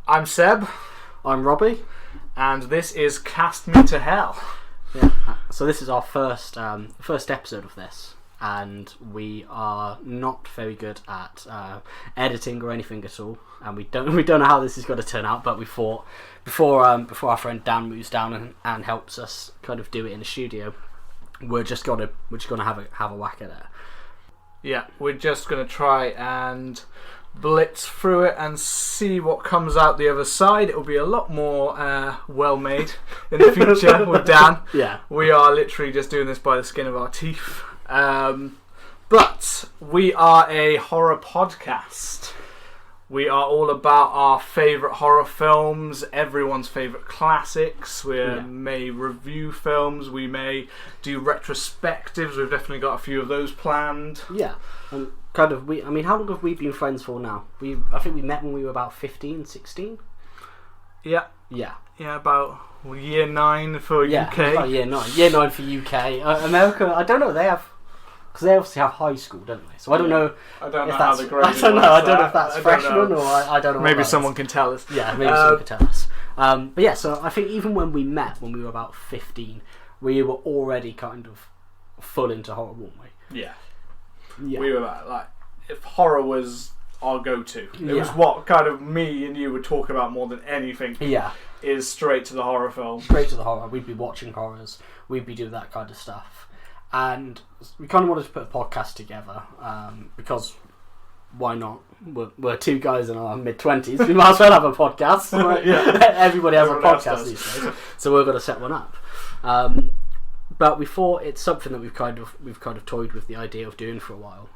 I'm Seb. I'm Robbie. And this is Cast Me to Hell. Yeah. So this is our first episode of this, and we are not very good at editing or anything at all, and we don't know how this is going to turn out. But we thought before our friend Dan moves down and helps us kind of do it in the studio, we're just gonna have a whack at it. Yeah, we're just gonna try and blitz through it and see what comes out the other side. It will be a lot more well made in the future with Dan. Yeah, we are literally just doing this by the skin of our teeth. But we are a horror podcast. We are all about our favourite horror films, everyone's favourite classics. We may review films, we may do retrospectives. We've definitely got a few of those planned. Yeah, and how long have we been friends for now? I think we met when we were about 15, 16? Yeah. Yeah. Yeah, about year 9 for UK. Yeah, about year 9. Year 9 for UK. America, I don't know, because they obviously have high school, don't they? So I don't know. I don't know how the grade is. I don't know if that's freshman or I don't know. Maybe someone can tell us. Yeah, maybe someone can tell us. But yeah, so I think even when we met, when we were about 15, we were already kind of full into horror, weren't we? Yeah. We were like, if horror was our go-to, it was what kind of me and you would talk about more than anything. Yeah. Is straight to the horror film. Straight to the horror. We'd be watching horrors. We'd be doing that kind of stuff. And we kind of wanted to put a podcast together because why not? We're two guys in our mid-20s. We might as well have a podcast. Right? Everybody has a podcast these days, so we're going to set one up. But we thought it's something that we've kind of toyed with the idea of doing for a while.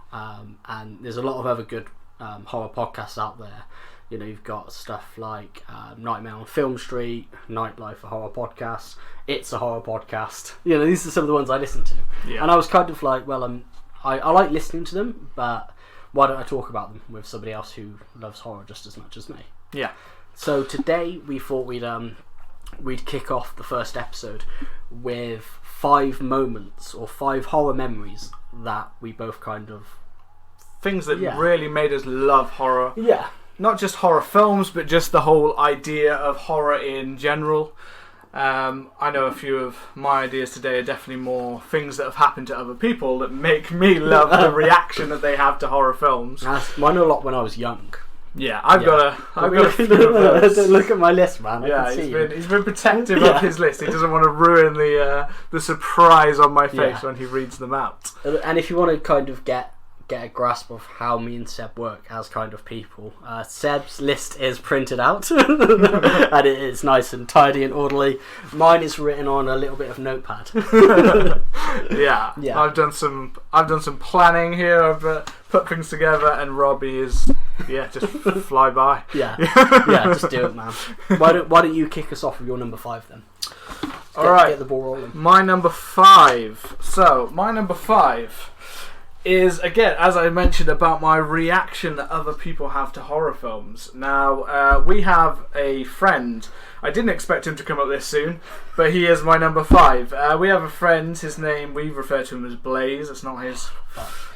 And there's a lot of other good horror podcasts out there. You know, you've got stuff like Nightmare on Film Street, Nightlife, a horror podcast, It's a horror podcast. You know, these are some of the ones I listen to. Yeah. And I was kind of like, well, I like listening to them, but why don't I talk about them with somebody else who loves horror just as much as me? Yeah. So today we thought we'd kick off the first episode with 5 moments or 5 horror memories that we both kind of... Things that really made us love horror. Yeah. Not just horror films, but just the whole idea of horror in general. I know a few of my ideas today are definitely more things that have happened to other people that make me love the reaction that they have to horror films. Mine a lot when I was young. Yeah, I've got a few of those. Look at my list, man. He's been protective of his list. He doesn't want to ruin the surprise on my face when he reads them out. And if you want to kind of get a grasp of how me and Seb work as kind of people, Seb's list is printed out and it is nice and tidy and orderly. Mine is written on a little bit of notepad. yeah. I've done some planning here. I've put things together, and Robbie is just fly by. Yeah, just do it, man. Why don't you kick us off with your number 5 then? Alright, get the ball rolling. My number 5. So my number 5 is, again, as I mentioned, about my reaction that other people have to horror films. Now, we have a friend. I didn't expect him to come up this soon, but he is my number 5. We have a friend, his name, we refer to him as Blaze. It's not his...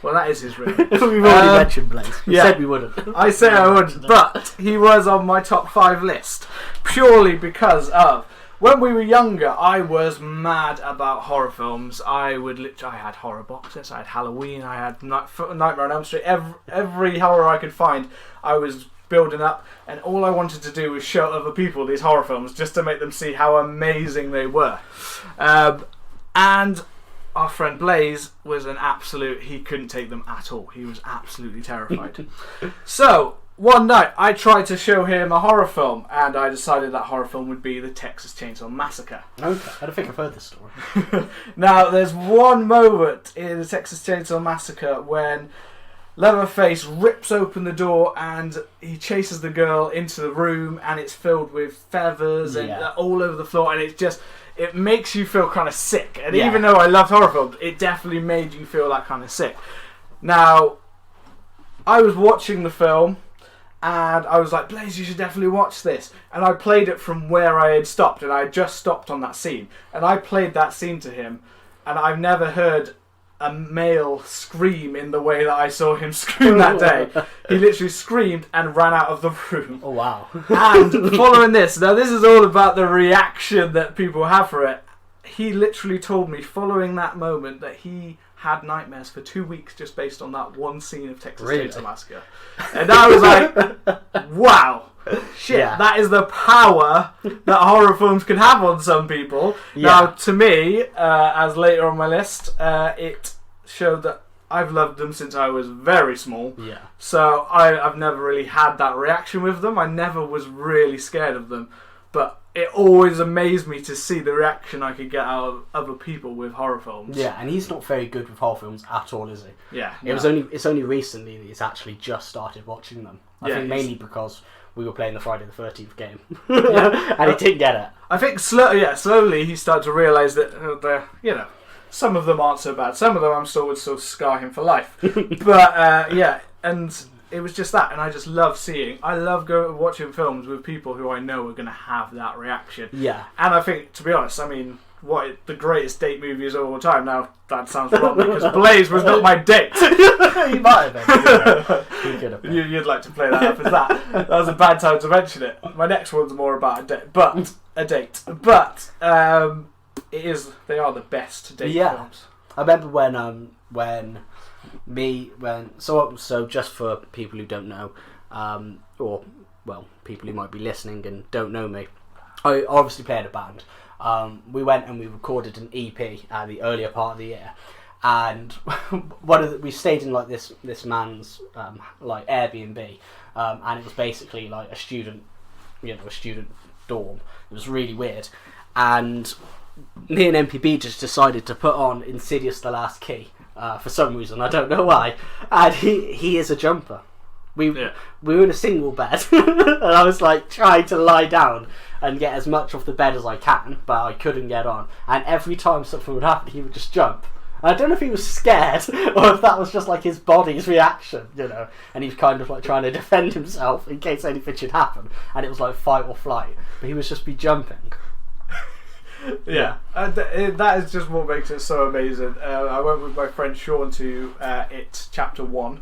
Well, that is his real name. We've already mentioned Blaze. You said we wouldn't. I said I wouldn't, but he was on my top 5 list. Purely because of... When we were younger, I was mad about horror films. I had horror boxes, I had Halloween, I had Nightmare on Elm Street. Every horror I could find, I was building up, and all I wanted to do was show other people these horror films just to make them see how amazing they were. And our friend Blaze was an absolute... He couldn't take them at all. He was absolutely terrified. So... one night, I tried to show him a horror film, and I decided that horror film would be the Texas Chainsaw Massacre. Okay, I don't think I've heard this story. Now, there's one moment in the Texas Chainsaw Massacre when Leatherface rips open the door and he chases the girl into the room, and it's filled with feathers and all over the floor, and it makes you feel kind of sick. And even though I love horror films, it definitely made you feel that kind of sick. Now, I was watching the film, and I was like, Blaze, you should definitely watch this. And I played it from where I had stopped, and I had just stopped on that scene. And I played that scene to him, and I've never heard a male scream in the way that I saw him scream that day. He literally screamed and ran out of the room. Oh, wow. And following this, now this is all about the reaction that people have for it. He literally told me following that moment that he had nightmares for 2 weeks just based on that one scene of Texas Chainsaw Massacre. And I was like, wow. Shit, that is the power that horror films can have on some people. Yeah. Now, to me, as later on my list, it showed that I've loved them since I was very small. Yeah. So I've never really had that reaction with them. I never was really scared of them. But it always amazed me to see the reaction I could get out of other people with horror films. Yeah, and he's not very good with horror films at all, is he? Yeah. It's only recently that he's actually just started watching them. I think mainly because we were playing the Friday the 13th game. And he didn't get it. I think slowly he started to realise that some of them aren't so bad. Some of them would still scar him for life. But and it was just that, and I just love watching films with people who I know are going to have that reaction. Yeah. And I think, to be honest, I mean, the greatest date movie is of all time. Now, that sounds wrong because Blaze was not my date. You might have been. You'd like to play that up as that. That was a bad time to mention it. My next one's more about a date. But they are the best date films. I remember so just for people who don't know, people who might be listening and don't know me, I obviously play in a band. We went and we recorded an EP at the earlier part of the year, and we stayed in like this man's like Airbnb, and it was basically like a student dorm. It was really weird, and me and MPB just decided to put on Insidious: The Last Key. For some reason, I don't know why. And he is a jumper. We were in a single bed, and I was like trying to lie down and get as much off the bed as I can, but I couldn't get on. And every time something would happen, he would just jump. And I don't know if he was scared or if that was just like his body's reaction, And he was kind of like trying to defend himself in case anything should happen. And it was like fight or flight, but he would just be jumping. Yeah, and that is just what makes it so amazing. I went with my friend Sean to It Chapter 1,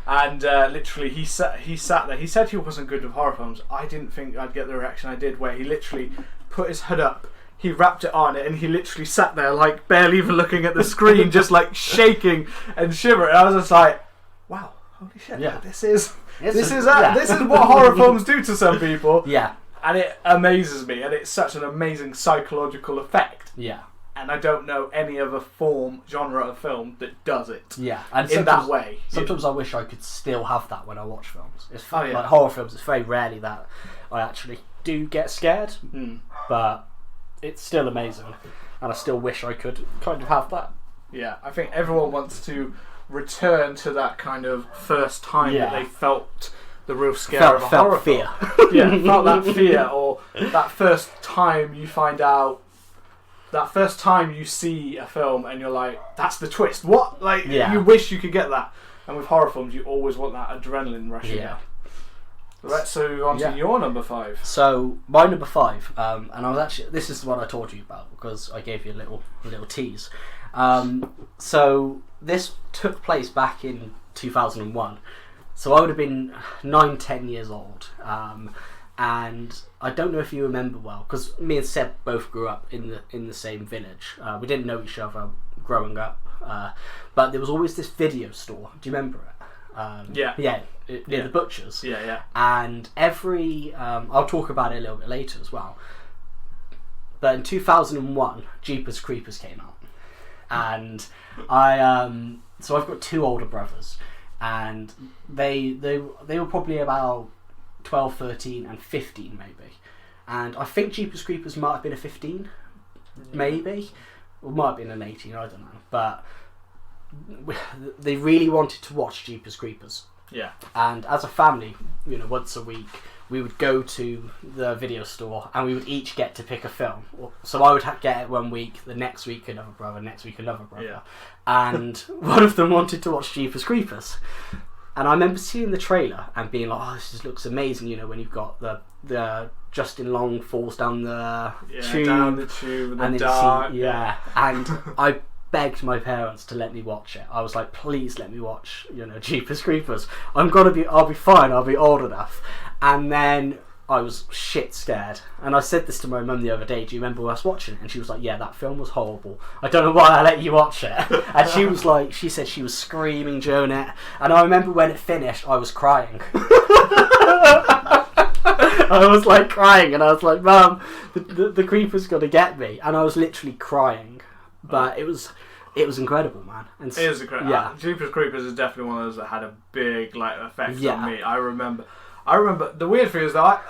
and literally he sat there. He said he wasn't good with horror films. I didn't think I'd get the reaction I did, where he literally put his hood up, he wrapped it on, and he literally sat there like barely even looking at the screen, just like shaking and shivering. I was just like, wow, holy shit, this is what horror films do to some people. Yeah. And it amazes me, and it's such an amazing psychological effect. Yeah. And I don't know any other genre of film that does it. Yeah. And in that way. Sometimes I wish I could still have that when I watch films. Like horror films, it's very rarely that I actually do get scared, but it's still amazing, and I still wish I could kind of have that. Yeah, I think everyone wants to return to that kind of first time that they felt the real scare of a horror fear. Felt that fear, or that first time you find out, that first time you see a film and you're like, that's the twist. What? You wish you could get that. And with horror films, you always want that adrenaline rush again. Right, so on to your number 5. So my number 5, and I was actually, this is the one I told you about because I gave you a little tease. So this took place back in 2001. So I would have been 9-10 years old, and I don't know if you remember well, because me and Seb both grew up in the same village. We didn't know each other growing up, but there was always this video store. Do you remember it? Near the butchers. Yeah. And every I'll talk about it a little bit later as well. But in 2001, Jeepers Creepers came out, and so I've got 2 older brothers. And they were probably about 12, 13 and 15 maybe. And I think Jeepers Creepers might have been a 15, maybe. Or might have been an 18, I don't know. But they really wanted to watch Jeepers Creepers. Yeah. And as a family, once a week, we would go to the video store and we would each get to pick a film. So I would get it one week, the next week another brother, next week another brother. Yeah. And one of them wanted to watch Jeepers Creepers. And I remember seeing the trailer and being like, oh, this just looks amazing, when you've got the Justin Long falls down the tube. Down the tube and then dark. and begged my parents to let me watch it. I was like, please let me watch, Jeepers Creepers. I'll be fine. I'll be old enough. And then I was shit scared. And I said this to my mum the other day. Do you remember us watching it? And she was like, yeah, that film was horrible. I don't know why I let you watch it. And she said she was screaming during it. And I remember when it finished, I was crying. I was like crying, and I was like, Mum, the creeper's gonna get me, and I was literally crying. But it was incredible, man. And it is incredible. Yeah, Jeepers Creepers is definitely one of those that had a big effect Yeah. on me. I remember the weird thing is that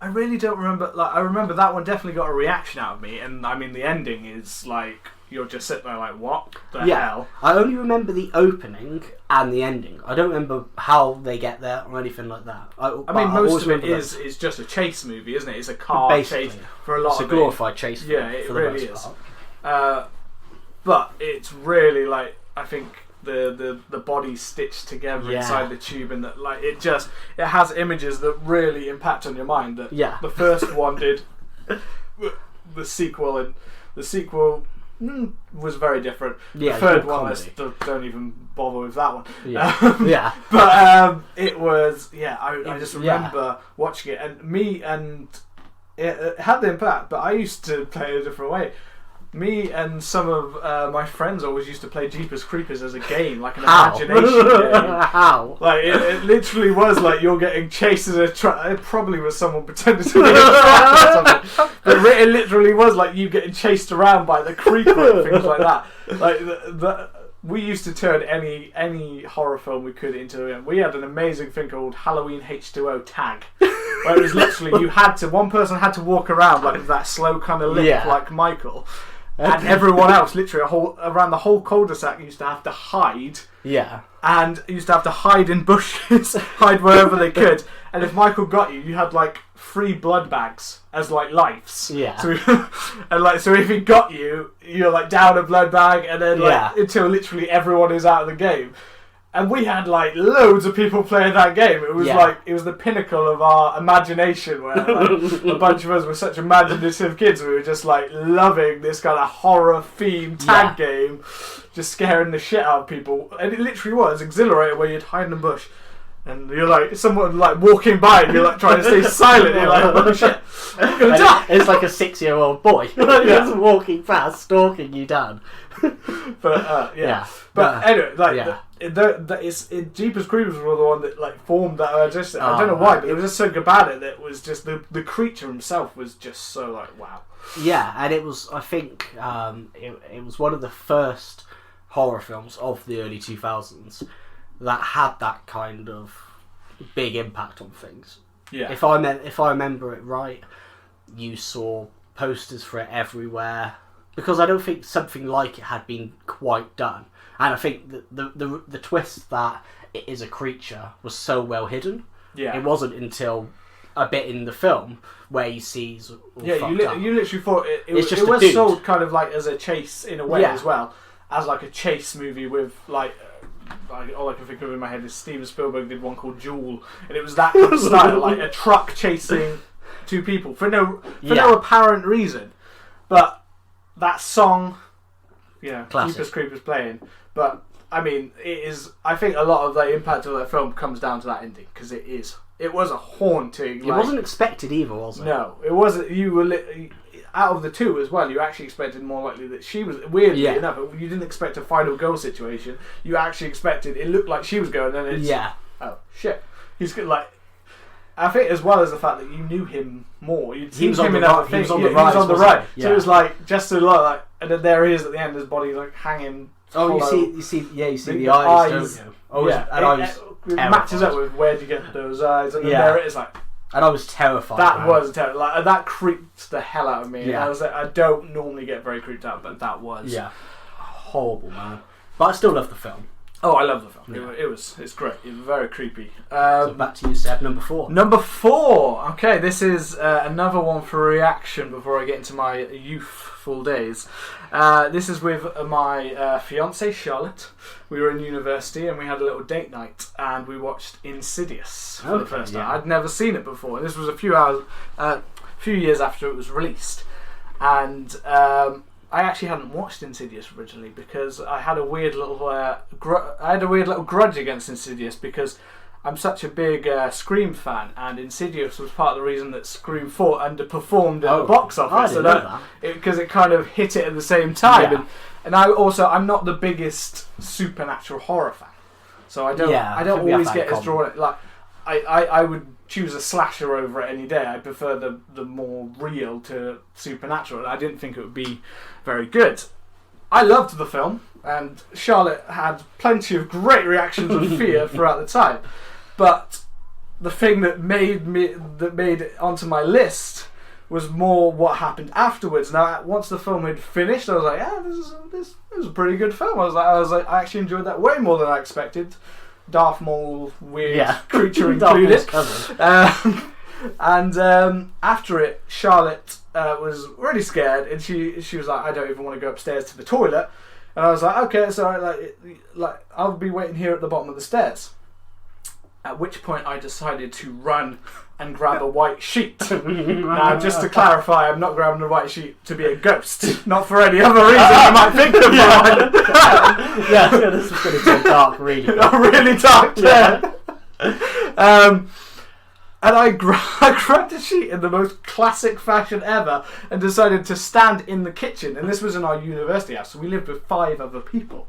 I really don't remember. Like, I remember that one definitely got a reaction out of me, and I mean the ending is like you're just sitting there like, what the hell? I only remember the opening and the ending. I don't remember how they get there or anything like that. I mean, most of it is just a chase movie, isn't it? It's a car chase for a lot of it. It's a glorified chase movie. Yeah, it for the really most is. part. But it's really like, I think the body stitched together inside the tube, and that like it has images that really impact on your mind. That the first one did. The sequel was very different. The third one, don't even bother with that one. But it was I just remember watching it, and it had the impact. But I used to play it a different way. Me and some of my friends always used to play Jeepers Creepers as a game, like an imagination game. How? Like it literally was like you're getting chased in a truck. It probably was someone pretending to be a truck or something. But it literally was like you getting chased around by the creeper and things like that. Like we used to turn any horror film we could into. We had an amazing thing called Halloween H2O Tag, where it was literally one person had to walk around like with that slow kind of lip like Michael. And everyone else, literally around the whole cul-de-sac, used to have to hide. Yeah. And used to have to hide in bushes, hide wherever they could. And if Michael got you, you had like 3 blood bags as like lives. Yeah. So if he got you, you're like down a blood bag, and then until literally everyone is out of the game. And we had like loads of people playing that game. It was like it was the pinnacle of our imagination, where like, a bunch of us were such imaginative kids. We were just like loving this kind of horror themed tag game, just scaring the shit out of people. And it literally was exhilarating, where you'd hide in a bush, and you're like someone like walking by, and you're like trying to stay silent. And you're like, oh shit, I'm gonna die. It's like a 6-year-old boy just walking past, stalking you down. But anyway, Jeepers Creepers were the one that like formed that. I don't know why, but it was just something about it that was just the creature himself was just so like wow. Yeah, and it was, I think, it was one of the first horror films of the early 2000s that had that kind of big impact on things. Yeah. If I remember it right, you saw posters for it everywhere, because I don't think something like it had been quite done. And I think the twist that it is a creature was so well hidden. Yeah. It wasn't until a bit in the film where he sees. You literally thought it was sold kind of like as a chase in a way as well, as like a chase movie with like. All I can think of in my head is Steven Spielberg did one called Jewel, and it was that kind of style, like a truck chasing 2 people for no apparent reason. But that song, Jeepers Creepers playing. But I mean, it is. I think a lot of the impact of that film comes down to that ending, because it was a haunting. It wasn't expected either, was it? No, it wasn't. You were out of the 2 as well. You actually expected more likely that she was, weirdly enough, you didn't expect a final girl situation. You actually expected it looked like she was going, and it's oh shit. He's like. I think as well as the fact that you knew him more. You'd seen him in other things. He was on the right. So it was like just to look like, and then there he is at the end. His body's like hanging. Oh, you see the eyes, don't you? Oh, yeah, and I was it matches up with where do you get those eyes, and then there it is, like. And I was terrified. That was terrible. Like, that creeped the hell out of me. Yeah. I was like, I don't normally get very creeped out, but that was horrible, man. But I still love the film. Oh, I love the film. Yeah. It's great. It's very creepy. So back to you, Seb. Number 4. Number 4. Okay, this is another one for reaction before I get into my youthful days. This is with my fiancée Charlotte. We were in university and we had a little date night, and we watched Insidious for the first time. I'd never seen it before, and this was a few years after it was released. And I actually hadn't watched Insidious originally because I had a weird little grudge against Insidious because I'm such a big Scream fan, and Insidious was part of the reason that Scream 4 underperformed at the box office. I didn't know that. Because it kind of hit it at the same time. Yeah. And I'm not the biggest supernatural horror fan, so I don't always get as drawn. Like I would choose a slasher over it any day. I prefer the more real to supernatural, and I didn't think it would be very good. I loved the film, and Charlotte had plenty of great reactions of fear throughout the time. But the thing that made it onto my list was more what happened afterwards. Now, once the film had finished, I was like, "Yeah, this was a pretty good film." I was like, I actually enjoyed that way more than I expected. Darth Maul, weird creature included. After it, Charlotte was really scared, and she was like, "I don't even want to go upstairs to the toilet." And I was like, "Okay, it's alright. Like I'll be waiting here at the bottom of the stairs." At which point I decided to run and grab a white sheet. Now, just to clarify, I'm not grabbing a white sheet to be a ghost, not for any other reason you might think of. Yeah, this is going to go dark, really. Really dark, yeah. And I grabbed a sheet in the most classic fashion ever and decided to stand in the kitchen. And this was in our university house, so we lived with 5 other people.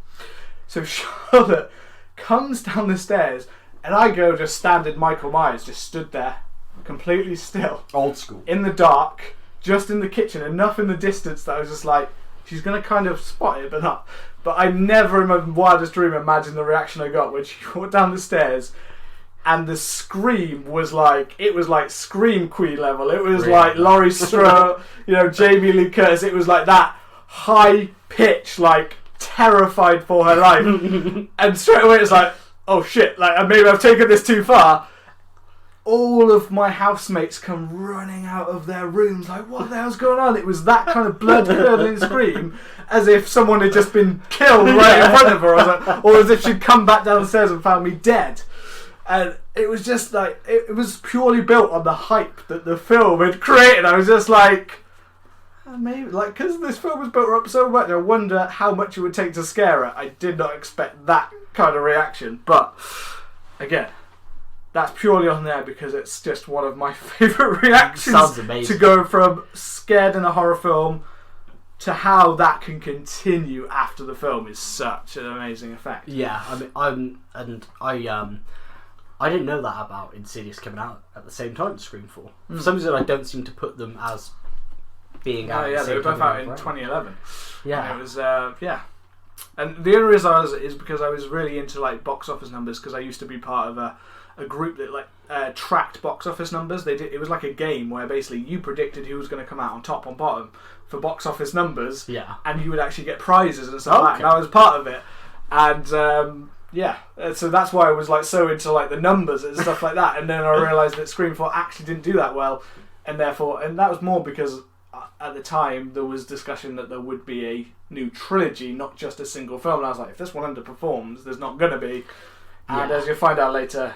So Charlotte comes down the stairs, and I go just standing Michael Myers, just stood there, completely still. Old school. In the dark, just in the kitchen, enough in the distance that I was just like, she's going to kind of spot it, but not. But I never in my wildest dream imagined the reaction I got when she walked down the stairs, and the scream was like, it was like Scream Queen level. It was really? Like Laurie Strode, Jamie Lee Curtis. It was like that high pitch, like terrified for her life. And straight away it's like, oh shit, like maybe I've taken this too far. All of my housemates come running out of their rooms like, what the hell's going on? It was that kind of blood-curdling scream, as if someone had just been killed right in front of her, or as if she'd come back downstairs and found me dead. And it was just like, it was purely built on the hype that the film had created. I was just like, maybe, like, because this film was built up so much, I wonder how much it would take to scare her. I did not expect that kind of reaction, but again, that's purely on there because it's just one of my favourite reactions. Sounds amazing. To go from scared in a horror film to how that can continue after the film is such an amazing effect. Yeah, I didn't know that about Insidious coming out at the same time as Scream 4. For some reason, I don't seem to put them as being out. Yeah, they were both out in 2011. Yeah, and it was And the only reason is because I was really into like box office numbers, because I used to be part of a group that like tracked box office numbers. It was like a game where basically you predicted who was going to come out on top, on bottom for box office numbers. Yeah, and you would actually get prizes and stuff like that. And I was part of it, and so that's why I was like so into like the numbers and stuff like that. And then I realised that Scream 4 actually didn't do that well, and that was more because at the time there was discussion that there would be a new trilogy, not just a single film. And I was like, if this one underperforms, there's not going to be. And as you'll find out later,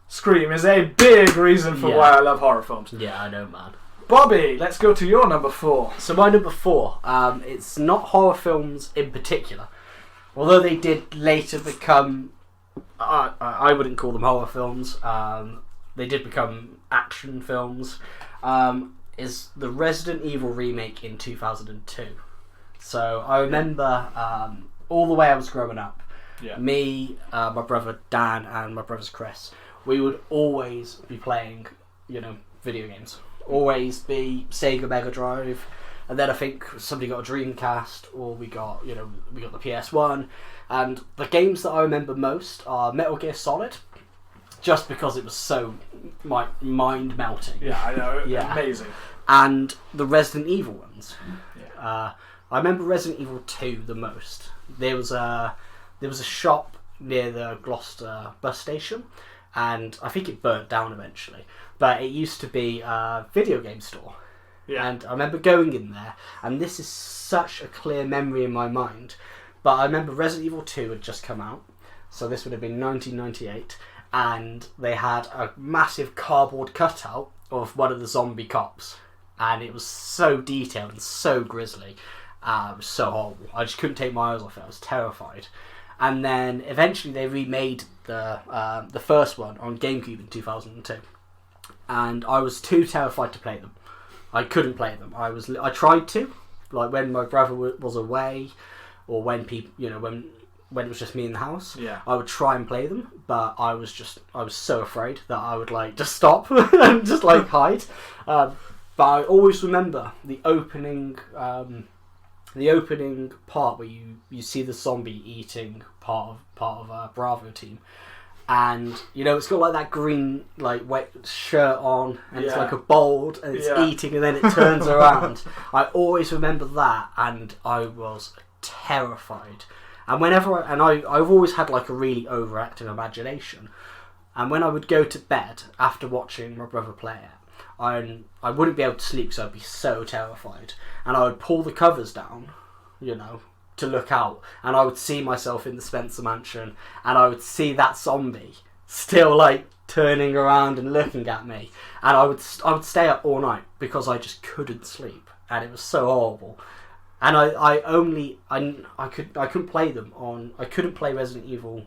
Scream is a big reason for why I love horror films. Yeah, I know, man. Bobby, let's go to your number 4. So my number 4, it's not horror films in particular. Although they did later become, I wouldn't call them horror films, they did become action films, is the Resident Evil remake in 2002. So I remember all the way I was growing up, me, my brother Dan and my brother's Chris, we would always be playing, video games. Always be Sega Mega Drive. And then I think somebody got a Dreamcast, or we got the PS1. And the games that I remember most are Metal Gear Solid, just because it was so mind melting. Yeah, I know, amazing. And the Resident Evil ones. Yeah. I remember Resident Evil 2 the most. There was a shop near the Gloucester bus station, and I think it burnt down eventually. But it used to be a video game store. Yeah. And I remember going in there, and this is such a clear memory in my mind, but I remember Resident Evil 2 had just come out, so this would have been 1998, and they had a massive cardboard cutout of one of the zombie cops, and it was so detailed and so grisly, It was so horrible. I just couldn't take my eyes off it. I was terrified. And then eventually they remade the first one on GameCube in 2002, and I was too terrified to play them. I couldn't play them. I tried to, like when my brother was away, or when people, when it was just me in the house. Yeah. I would try and play them, but I was so afraid that I would like just stop and just like hide. But I always remember the opening part where you see the zombie eating part of Bravo team, and it's got like that green like wet shirt on, and it's like a bold, and it's eating, and then it turns around. I always remember that, and I was terrified. And I've always had like a really overactive imagination, and when I would go to bed after watching my brother play it, I wouldn't be able to sleep, so I'd be so terrified, and I would pull the covers down, to look out, and I would see myself in the Spencer Mansion, and I would see that zombie still like turning around and looking at me, and I would stay up all night because I just couldn't sleep, and it was so horrible. And I couldn't play them on. I couldn't play Resident Evil,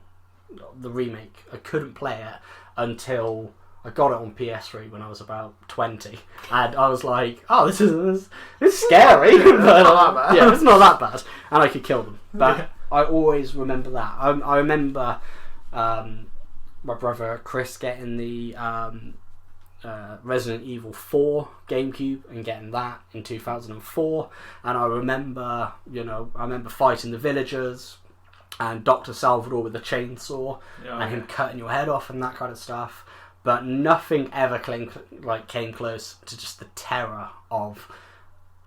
the remake. I couldn't play it until I got it on PS3 when I was about 20, and I was like, "Oh, this is scary." But, it's not that bad, and I could kill them. But I always remember that. I remember my brother Chris getting the Resident Evil 4 GameCube and getting that in 2004, and I remember fighting the villagers and Dr. Salvador with a chainsaw and him cutting your head off and that kind of stuff, but nothing ever came close to just the terror of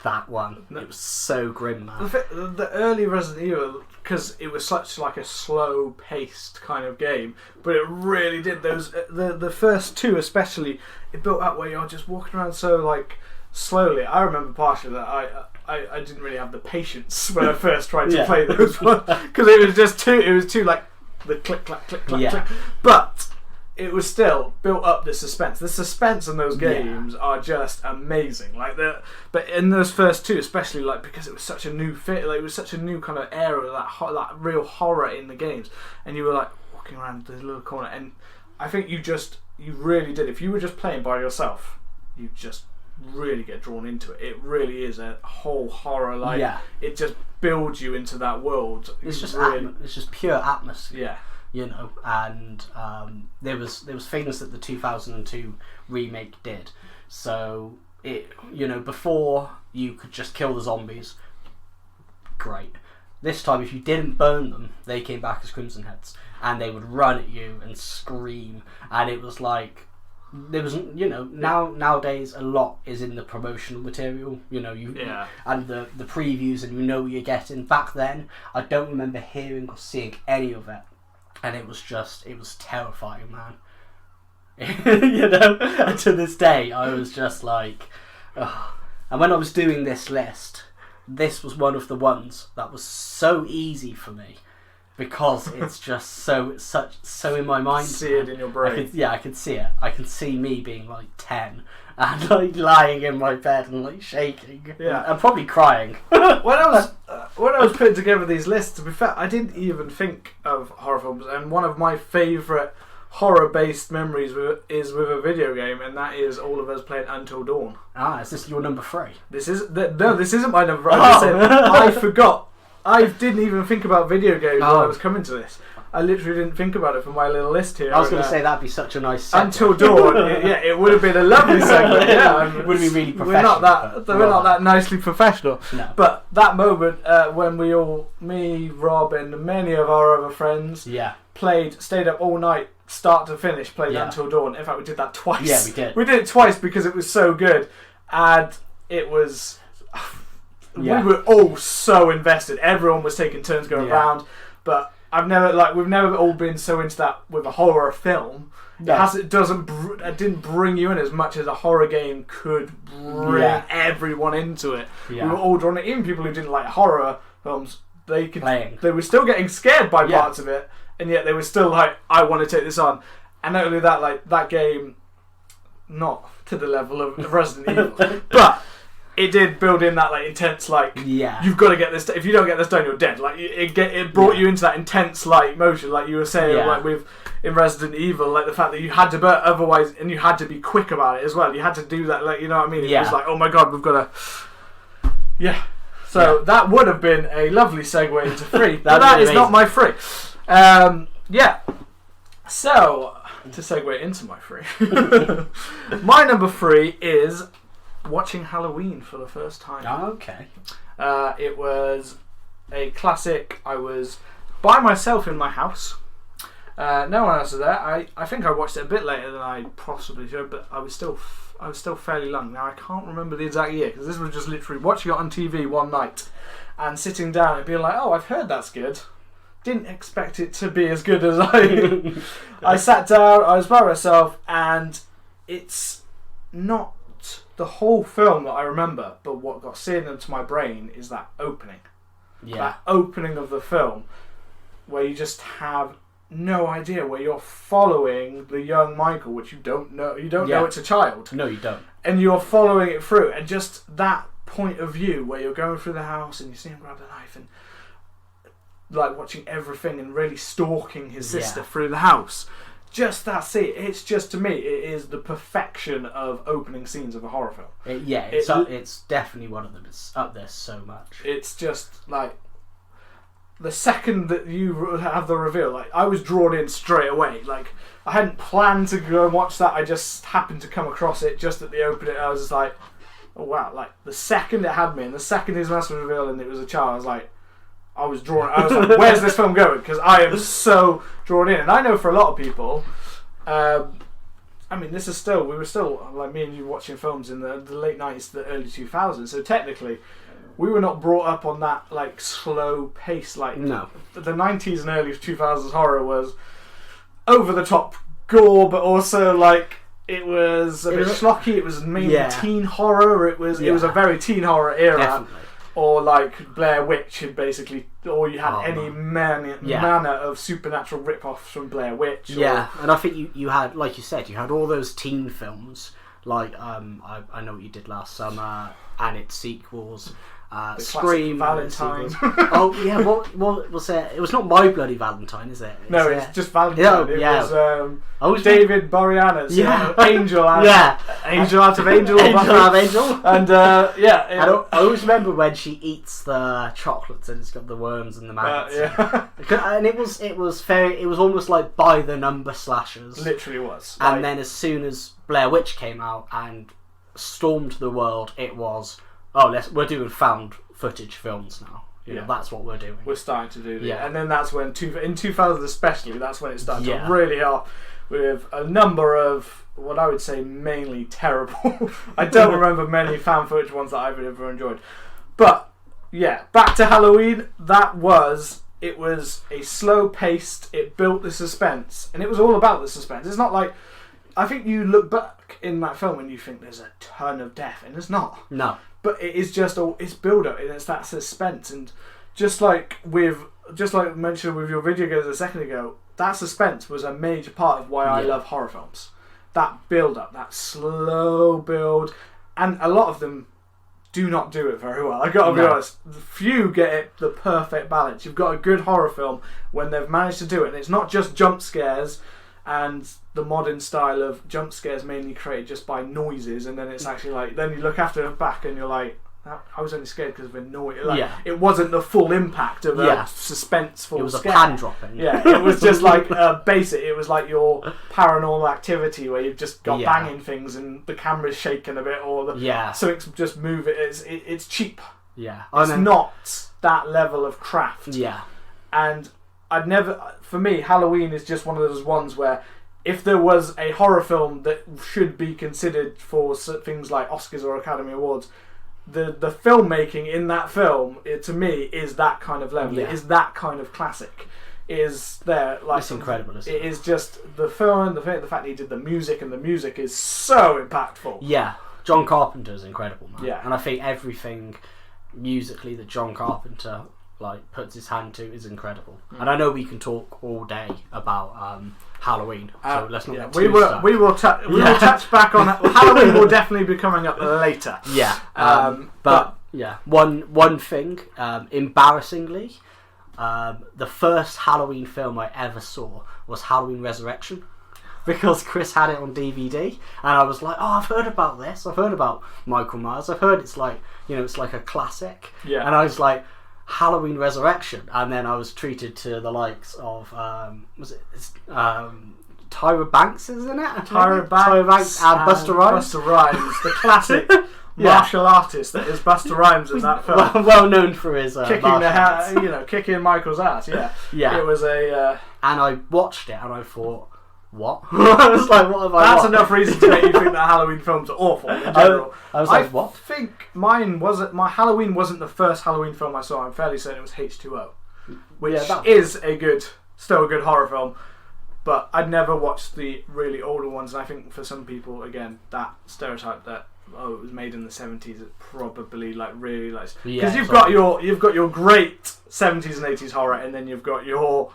that one. It was so grim, man. The early Resident Evil, because it was such like a slow paced kind of game, but it really did those the first two especially, it built up where you're just walking around so like slowly. I remember partially that I didn't really have the patience when I first tried to play those ones, because it was too like the click clack click clack click, but it was still built up the suspense. The suspense in those games are just amazing. But in those first two, especially, like because it was such a new fit, like it was such a new kind of era, that real horror in the games, and you were like walking around this little corner, and I think you really did. If you were just playing by yourself, you just really get drawn into it. It really is a whole horror. It just builds you into that world. It's just pure atmosphere. Yeah. And there was things that the 2002 remake did. So before you could just kill the zombies, great. This time, if you didn't burn them, they came back as Crimson Heads, and they would run at you and scream, and it was like there was nowadays a lot is in the promotional material, and the previews, and what you're getting. Back then, I don't remember hearing or seeing any of it. And it was terrifying, man. And to this day, I was just like, ugh. And when I was doing this list, this was one of the ones that was so easy for me, because it's just so in my mind. See it in your brain. I could see it. I can see me being like 10 and like lying in my bed and like shaking. Yeah, and probably crying. When I was putting together these lists, to be fair, I didn't even think of horror films, and one of my favourite horror-based memories is with a video game, and that is all of us playing Until Dawn. Is this your number 3? This isn't my number 3. I forgot. I didn't even think about video games when I was coming to this. I literally didn't think about it for my little list here. I was going to say that'd be such a nice segment. Until Dawn. It would have been a lovely segment. It would have been really professional. We're not that nicely professional. No. But that moment when me, Rob, and many of our other friends stayed up all night, start to finish, played Until Dawn. In fact, we did that twice. Yeah, we did. We did it twice because it was so good, and it was. We were all so invested. Everyone was taking turns going around, but we've never all been so into that with a horror film. No. It didn't bring you in as much as a horror game could bring everyone into it. Yeah. We were all drawn in. Even people who didn't like horror films, they were still getting scared by parts of it, and yet they were still like, I want to take this on. And not only that, like that game, not to the level of Resident Evil, but it did build in that like intense like you've got to get this. If you don't get this done, you're dead. Like it brought you into that intense like motion, like you were saying, like with in Resident Evil, like the fact that you had to, but otherwise, and you had to be quick about it as well. You had to do that, like you know what I mean. It was like, oh my god, we've got to, So that would have been a lovely segue into free, but that is not my free. So to segue into my free, my number 3 is watching Halloween for the first time. Okay. It was a classic. I was by myself in my house. No one else was there. I think I watched it a bit later than I possibly should, but I was still fairly young. Now I can't remember the exact year because this was just literally watching it on TV one night and sitting down and being like, "Oh, I've heard that's good." Didn't expect it to be as good as I sat down. I was by myself, and it's not the whole film that I remember, but what got seared into my brain is that opening. That opening of the film where you just have no idea, where you're following the young Michael, which you don't know. You don't know it's a child. No, you don't. And you're following it through, and just that point of view where you're going through the house and you see him grab the knife and like watching everything and really stalking his sister through the house. Just that scene, it's just, to me, it is the perfection of opening scenes of a horror film. It's definitely one of them. It's up there so much. It's just like the second that you have the reveal, like I was drawn in straight away. Like I hadn't planned to go and watch that. I just happened to come across it just at the opening. I was just like, oh wow! Like the second it had me, and the second his mask was revealed and it was a child, I was like, I was like, where's this film going? Because I am so drawn in. And I know for a lot of people, I mean, we were still, like me and you, watching films in the late 90s to the early 2000s. So technically, we were not brought up on that, like, slow pace. Like, no. The 90s and early 2000s horror was over-the-top gore, but also, like, it was a bit schlocky. It was mainly teen horror. It was a very teen horror era. Definitely. Or like Blair Witch, had basically, or you had any manner of supernatural rip-offs from Blair Witch. And I think you had, like you said, you had all those teen films, like I Know What You Did Last Summer, and its sequels, Scream, Valentine. What was it? It was not My Bloody Valentine, is it? It's just Valentine. It was David Boreanaz, Angel out of Angel. And I always remember when she eats the chocolates and it's got the worms and the maggots. And it was almost like by the number slashers. Literally was. And then as soon as Blair Witch came out and stormed the world, it was, we're doing found footage films now. You know, that's what we're doing. We're starting to do that. And then that's when, in 2000 especially, that's when it started to really up with a number of, what I would say, mainly terrible. I don't remember many found footage ones that I've ever enjoyed. But, back to Halloween, it was a slow paced, it built the suspense, and it was all about the suspense. It's not like, I think you look back in that film and you think there's a ton of death, and there's not. No. But it is just it's build up, and it's that suspense, and just like mentioned with your video games a second ago, that suspense was a major part of why I love horror films. That build up, that slow build, and a lot of them do not do it very well. I gotta be honest, few get it the perfect balance. You've got a good horror film when they've managed to do it, and it's not just jump scares and the modern style of jump scares mainly created just by noises, and then it's actually like, then you look after it back and you're like, I was only scared because of a noise. It wasn't the full impact of a suspenseful. It was scare. a pan dropping. It was just like basic. It was like your Paranormal Activity where you've just got banging things and the camera's shaking a bit, or something's just moving. It's cheap. It's not that level of craft. And for me, Halloween is just one of those ones where, if there was a horror film that should be considered for things like Oscars or Academy Awards, the filmmaking in that film, to me, is that kind of level. It is that kind of classic. It is there, like, it's incredible. Isn't it? It is just the film, the fact that he did the music, and the music is so impactful. John Carpenter is incredible, man. Yeah. And I think everything musically that John Carpenter like puts his hand to is incredible. And I know we can talk all day about Halloween, so let's not get too stuck. We will touch back on Halloween. Will definitely be coming up later. Yeah, but yeah, one thing, embarrassingly, the first Halloween film I ever saw was Halloween Resurrection. Because Chris had it on DVD, and I was like, "Oh, I've heard about this. I've heard about Michael Myers. I've heard it's like, it's like a classic." Yeah. And I was like, "Halloween Resurrection," and then I was treated to the likes of Tyra Banks, isn't it? Tyra Banks and Busta Rhymes. Busta Rhymes, the classic martial artist that is Busta Rhymes in that film. Well known for his kicking Michael's ass. Yeah. Yeah. It was a. And I watched it, and I thought, what? I was like, what have I That's watched? enough reason to make you think that Halloween films are awful in general. I was like, what? I think my Halloween wasn't the first Halloween film I saw. I'm fairly certain it was H2O, which is still a good horror film. But I'd never watched the really older ones, and I think for some people, again, that stereotype that it was made in the 70s is probably really because you've got your great 70s and 80s horror, and then you've got your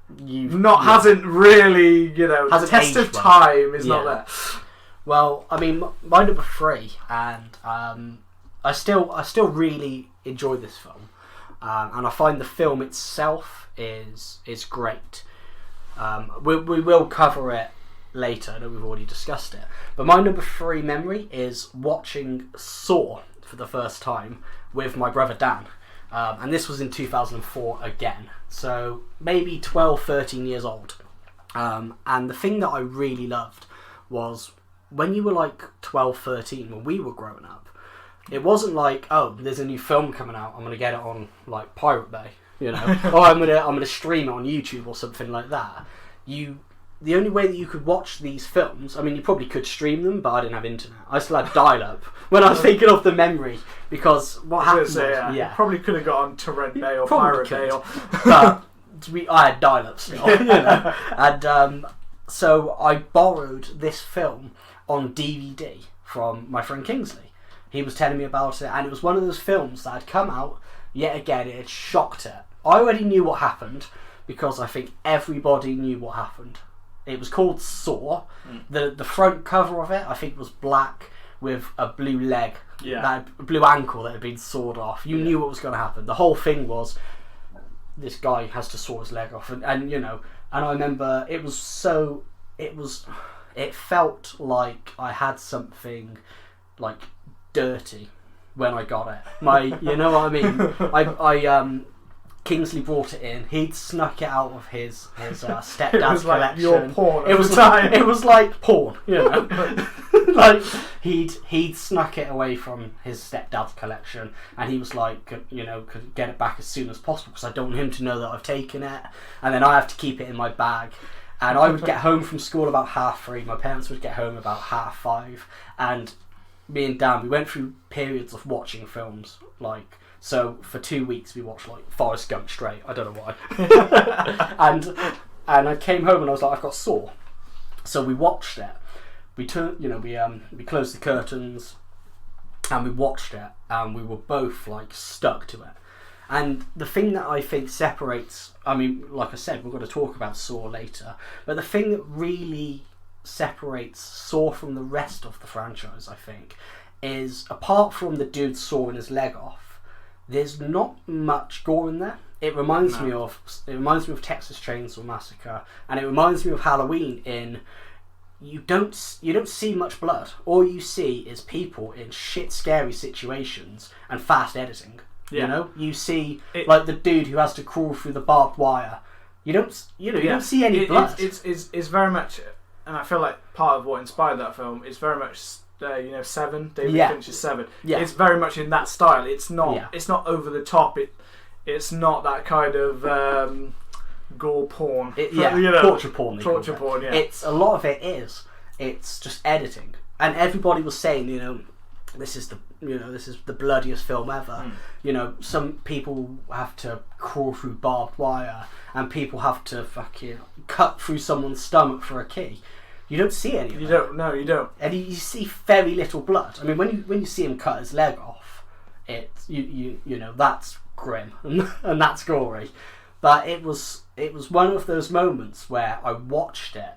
hasn't really the test of time is not there. Well, I mean, my number 3, and I still really enjoy this film, and I find the film itself is great. We will cover it later. I know we've already discussed it, but my number 3 memory is watching Saw for the first time with my brother Dan. And this was in 2004 again, so maybe 12, 13 years old. And the thing that I really loved was when you were like 12, 13, when we were growing up, it wasn't like, oh, there's a new film coming out, I'm going to get it on like Pirate Bay, or I'm gonna stream it on YouTube or something like that. The only way that you could watch these films, I mean, you probably could stream them, but I didn't have internet. I still had dial-up when I was thinking of the memory, because what happened was, probably could have got on Torrent Bay or Pirate Bay, but I had dial-up still, and so I borrowed this film on DVD from my friend Kingsley. He was telling me about it, and it was one of those films that had come out. Yet again, it had shocked it. I already knew what happened because I think everybody knew what happened. It was called Saw. The front cover of it, I think, was black with a blue leg, a blue ankle that had been sawed off. You knew what was going to happen. The whole thing was this guy has to saw his leg off, and I remember it felt like I had something like dirty when I got it. You know what I mean? Kingsley brought it in. He'd snuck it out of his stepdad's collection. Like your porn. It was like porn, like he'd snuck it away from his stepdad's collection, and he was like, could get it back as soon as possible because I don't want him to know that I've taken it, and then I have to keep it in my bag. And I would get home from school about 3:30. My parents would get home about 5:30, and me and Dan, we went through periods of watching films so for 2 weeks we watched like Forrest Gump straight. I don't know why. and I came home and I was like, I've got Saw. So we watched it. We turned, we closed the curtains and we watched it, and we were both like stuck to it. And the thing that I think separates, I mean, like I said, we're going to talk about Saw later, but the thing that really separates Saw from the rest of the franchise, I think, is apart from the dude sawing his leg off, there's not much gore in there. It reminds me of Texas Chainsaw Massacre, and it reminds me of Halloween. In you don't see much blood. All you see is people in shit scary situations and fast editing. You see like the dude who has to crawl through the barbed wire. You don't see any blood. It's very much, and I feel like part of what inspired that film is very much Seven, David Fincher's Seven. Yeah. It's very much in that style. It's not over the top. It's not that kind of gore porn. Torture porn. Torture porn. Yeah. It's a lot of it is. It's just editing, and everybody was saying, this is the bloodiest film ever. Some people have to crawl through barbed wire, and people have to fucking cut through someone's stomach for a key. You don't see any of You don't. No, you don't. And you see very little blood. I mean, when you see him cut his leg off, it's that's grim and that's gory. But it was one of those moments where I watched it,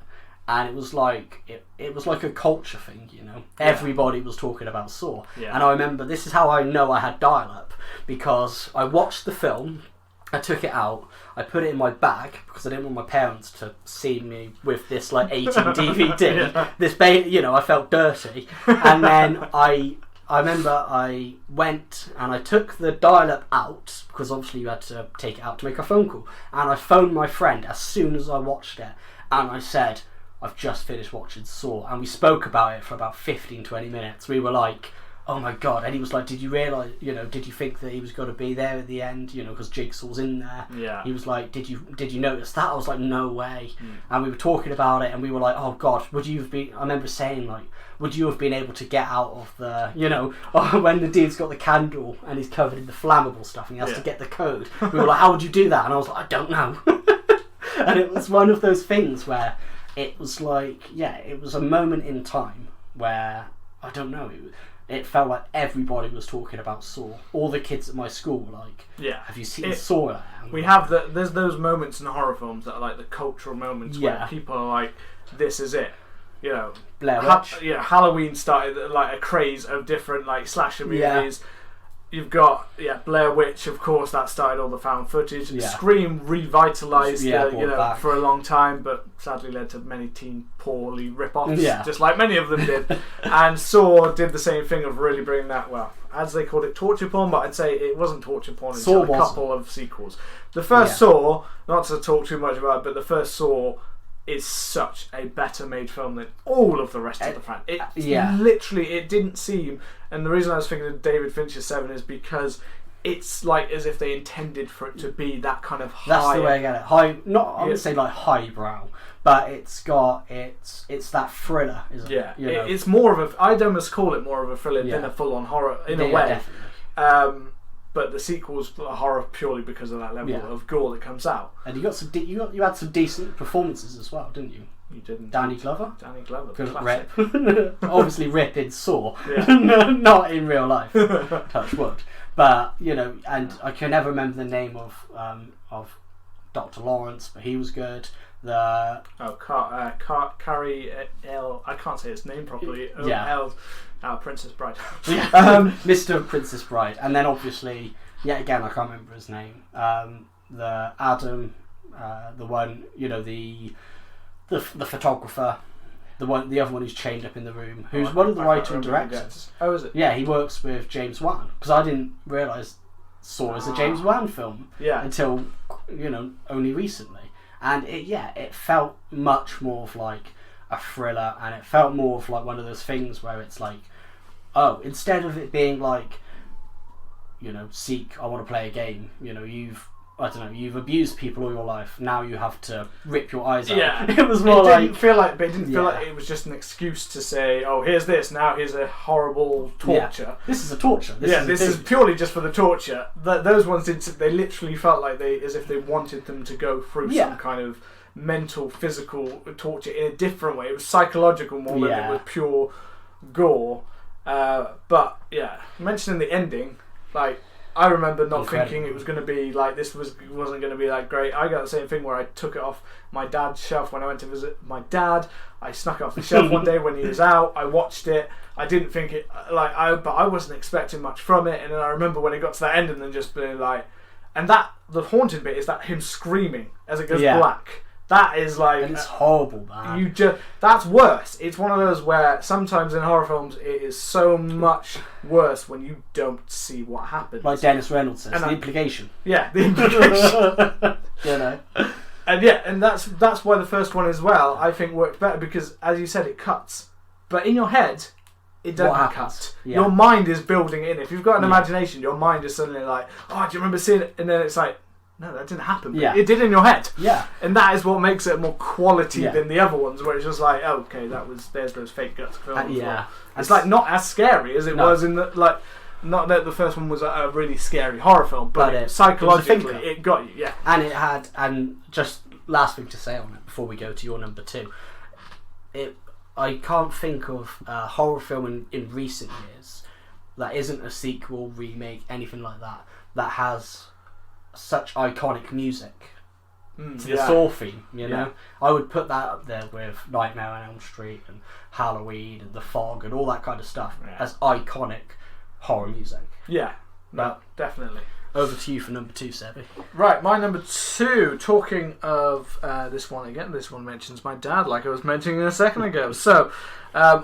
and it was like it was like a culture thing, you know. Yeah. Everybody was talking about Saw, and I remember this is how I know I had dial-up, because I watched the film, I took it out, I put it in my bag because I didn't want my parents to see me with this like 18 DVD. Yeah. This, you know, I felt dirty, and then I remember I went and I took the dial-up out, because obviously you had to take it out to make a phone call, and I phoned my friend as soon as I watched it, and I said, I've just finished watching Saw, and we spoke about it for about 15-20 minutes. We were like, oh my god, and he was like, did you realise, you know, did you think that he was going to be there at the end, you know, because Jigsaw's in there. Yeah. He was like, did you notice that? I was like, no way. And we were talking about it, and we were like, oh god, would you have been, I remember saying like, would you have been able to get out of the, you know, when the dude's got the candle and he's covered in the flammable stuff and he has to get the code. We were like, how would you do that? And I was like, I don't know. And it was one of those things where it was like, yeah, it was a moment in time where, I don't know, it felt like everybody was talking about Saw. All the kids at my school were like, have you seen Saw? We have there's those moments in horror films that are like the cultural moments where people are like, this is it. You know, Blair Witch. Halloween started like a craze of different like slasher movies. You've got Blair Witch, of course, that started all the found footage. Scream revitalised for a long time, but sadly led to many teen poorly rip-offs, just like many of them did. And Saw did the same thing of really bringing that, well, as they called it, torture porn, but I'd say it wasn't torture porn until a couple of sequels. The first Saw, not to talk too much about it, but the first Saw is such a better made film than all of the rest of the franchise. Literally, it didn't seem, and the reason I was thinking of David Fincher's Seven is because it's like as if they intended for it to be that kind of high. That's the way I get it. High, not I would say like highbrow, but it's that thriller, isn't it? Yeah, you know? It's more of a. I'd almost call it more of a thriller than a full on horror in a way. Definitely. But the sequels are horror purely because of that level of gore that comes out. And you got you had some decent performances as well, didn't you? You didn't. Danny Glover. Couldn't Rip. Obviously, Rip in Saw, not in real life. Touch wood. But you know, and I can never remember the name of Dr. Lawrence, but he was good. Carrie L. I can't say his name properly. Princess Bride. Mr. Princess Bride, and then obviously, yet again, I can't remember his name. The Adam, the one, you know, the photographer, the other one who's chained up in the room, who's one of the writer and directors. Oh, is it? Yeah, he works with James Wan, because I didn't realise Saw was a James Wan film until, you know, only recently, and it felt much more of like a thriller, and it felt more of like one of those things where it's like, oh, instead of it being like, you know, I want to play a game, you know, you've abused people all your life, now you have to rip your eyes out. Yeah. It was more it didn't feel like it was just an excuse to say, oh, here's this, now here's a horrible torture. Yeah. This is a torture. This is purely just for the torture. Those ones, they literally felt like as if they wanted them to go through some kind of mental, physical torture in a different way. It was psychological more than it was pure gore. But mentioning the ending, like, I remember not thinking it was going to be like this. Wasn't going to be like great. I got the same thing where I took it off my dad's shelf when I went to visit my dad. I snuck it off the shelf one day when he was out. I watched it. I didn't think it but I wasn't expecting much from it. And then I remember when it got to that end, and then just being like, and that the haunting bit is that him screaming as it goes black. That is like, and it's horrible, man. That's worse. It's one of those where sometimes in horror films it is so much worse when you don't see what happened. Like Dennis Reynolds says, the implication. Yeah, the implication. You know. And that's why the first one as well, I think, worked better, because as you said, it cuts, but in your head it doesn't cut. Yeah. Your mind is building in. If you've got an imagination, your mind is suddenly like, oh, do you remember seeing it? And then it's like, no, that didn't happen. But it did in your head. Yeah. And that is what makes it more quality than the other ones, where it's just like, oh, okay, there's those fake guts films. It's like not as scary as it was in the, like, not that the first one was a really scary horror film, but psychologically it got you. Yeah. And it had, and just last thing to say on it before we go to your number two, I can't think of a horror film in recent years that isn't a sequel, remake, anything like that, that has such iconic music to the Saw theme, you know? I would put that up there with Nightmare on Elm Street and Halloween and The Fog and all that kind of stuff as iconic horror music. Yeah, no, definitely. Over to you for number 2, Sebby. Right, my number 2, talking of this one again, this one mentions my dad like I was mentioning a second ago. So,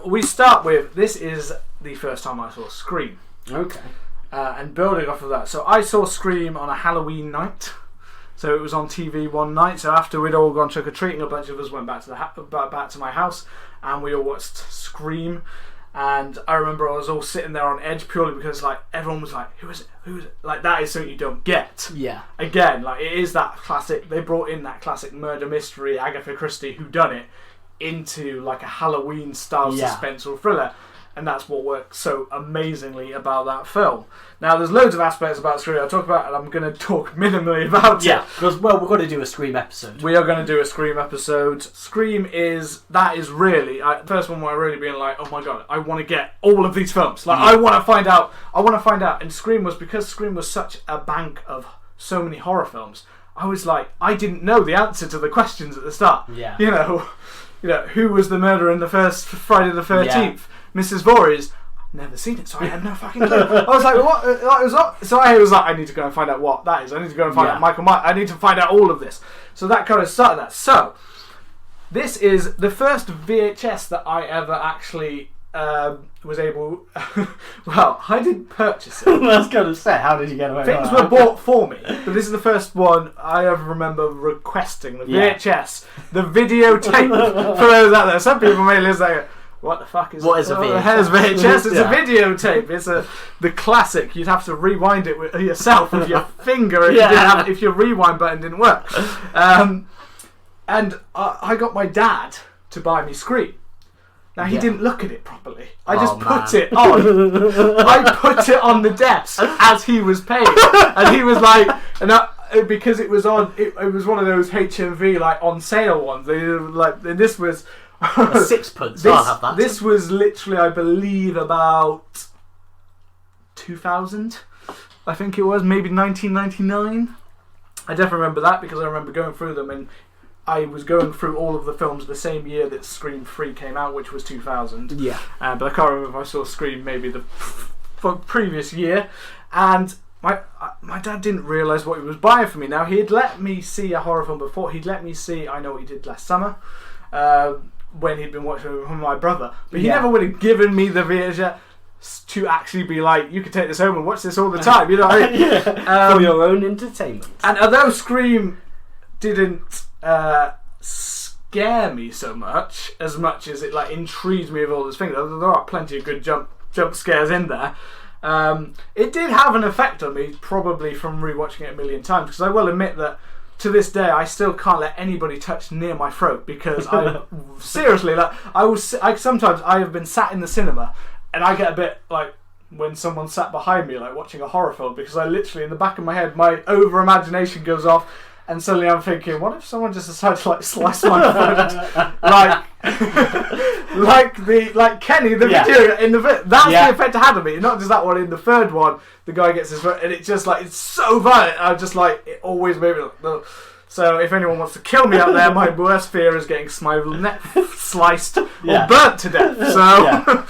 we start with, this is the first time I saw Scream. Okay. And building off of that. So I saw Scream on a Halloween night. So it was on TV one night. So after we'd all gone trick-or-treating, a bunch of us went back to back to my house and we all watched Scream. And I remember I was all sitting there on edge purely because like everyone was like, who is it? Who is it? Like that is something you don't get. Yeah. Again, like it is that classic, they brought in that classic murder mystery, Agatha Christie whodunit, into like a Halloween style suspenseful thriller. And that's what works so amazingly about that film. Now, there's loads of aspects about Scream I'll talk about, and I'm going to talk minimally about it. Yeah, because, well, we're going to do a Scream episode. We are going to do a Scream episode. Scream is really, the first one where I really being like, oh my god, I want to get all of these films. Like, I want to find out. And Scream was, because Scream was such a bank of so many horror films, I was like, I didn't know the answer to the questions at the start. Yeah. You know, who was the murderer in the first Friday the 13th? Yeah. Mrs. Voorhees, never seen it, so I had no fucking clue. I was like, what? So I was like, I need to go and find out what that is. I need to go and find out Michael Myers. I need to find out all of this. So that kind of started that. So, this is the first VHS that I ever actually was able... well, I didn't purchase it. I was going to say, how did you get away with Things were bought for me, but this is the first one I ever remember requesting, the VHS, the videotape, for those out there. Some people may listen like, what the fuck is a VHS? How's VHS? It's a videotape. It's the classic. You'd have to rewind it with yourself with your finger if your rewind button didn't work. And I got my dad to buy me Scream. Now he didn't look at it properly. I just put it on. I put it on the desk as he was paying, and he was like, because it was on. It was one of those HMV like on sale ones. They like, and this was. A sixpence. I'll have that. This was literally, I believe, about 2000. I think it was maybe 1999. I definitely remember that because I remember going through them, and I was going through all of the films the same year that Scream 3 came out, which was 2000. Yeah. But I can't remember if I saw Scream maybe the previous year, and my dad didn't realise what he was buying for me. Now he had let me see a horror film before. He'd let me see I Know What You Did Last Summer. When he'd been watching it with my brother, but he never would have given me the VHS to actually be like, you could take this home and watch this all the time, you know. For your own entertainment. And although Scream didn't scare me so much as it like intrigued me with all those things, there are plenty of good jump scares in there. It did have an effect on me, probably from rewatching it a million times, because I will admit that. To this day, I still can't let anybody touch near my throat because I seriously sometimes I have been sat in the cinema and I get a bit like when someone sat behind me like watching a horror film because I literally in the back of my head my over imagination goes off and suddenly I'm thinking, what if someone just decided to like slice my foot like Kenny the video in the that's the effect it had on me. Not just that one, in the third one the guy gets his foot and it just like it's so violent. I just like it always made me like ugh. So if anyone wants to kill me out there, my worst fear is getting my neck sliced or burnt to death. So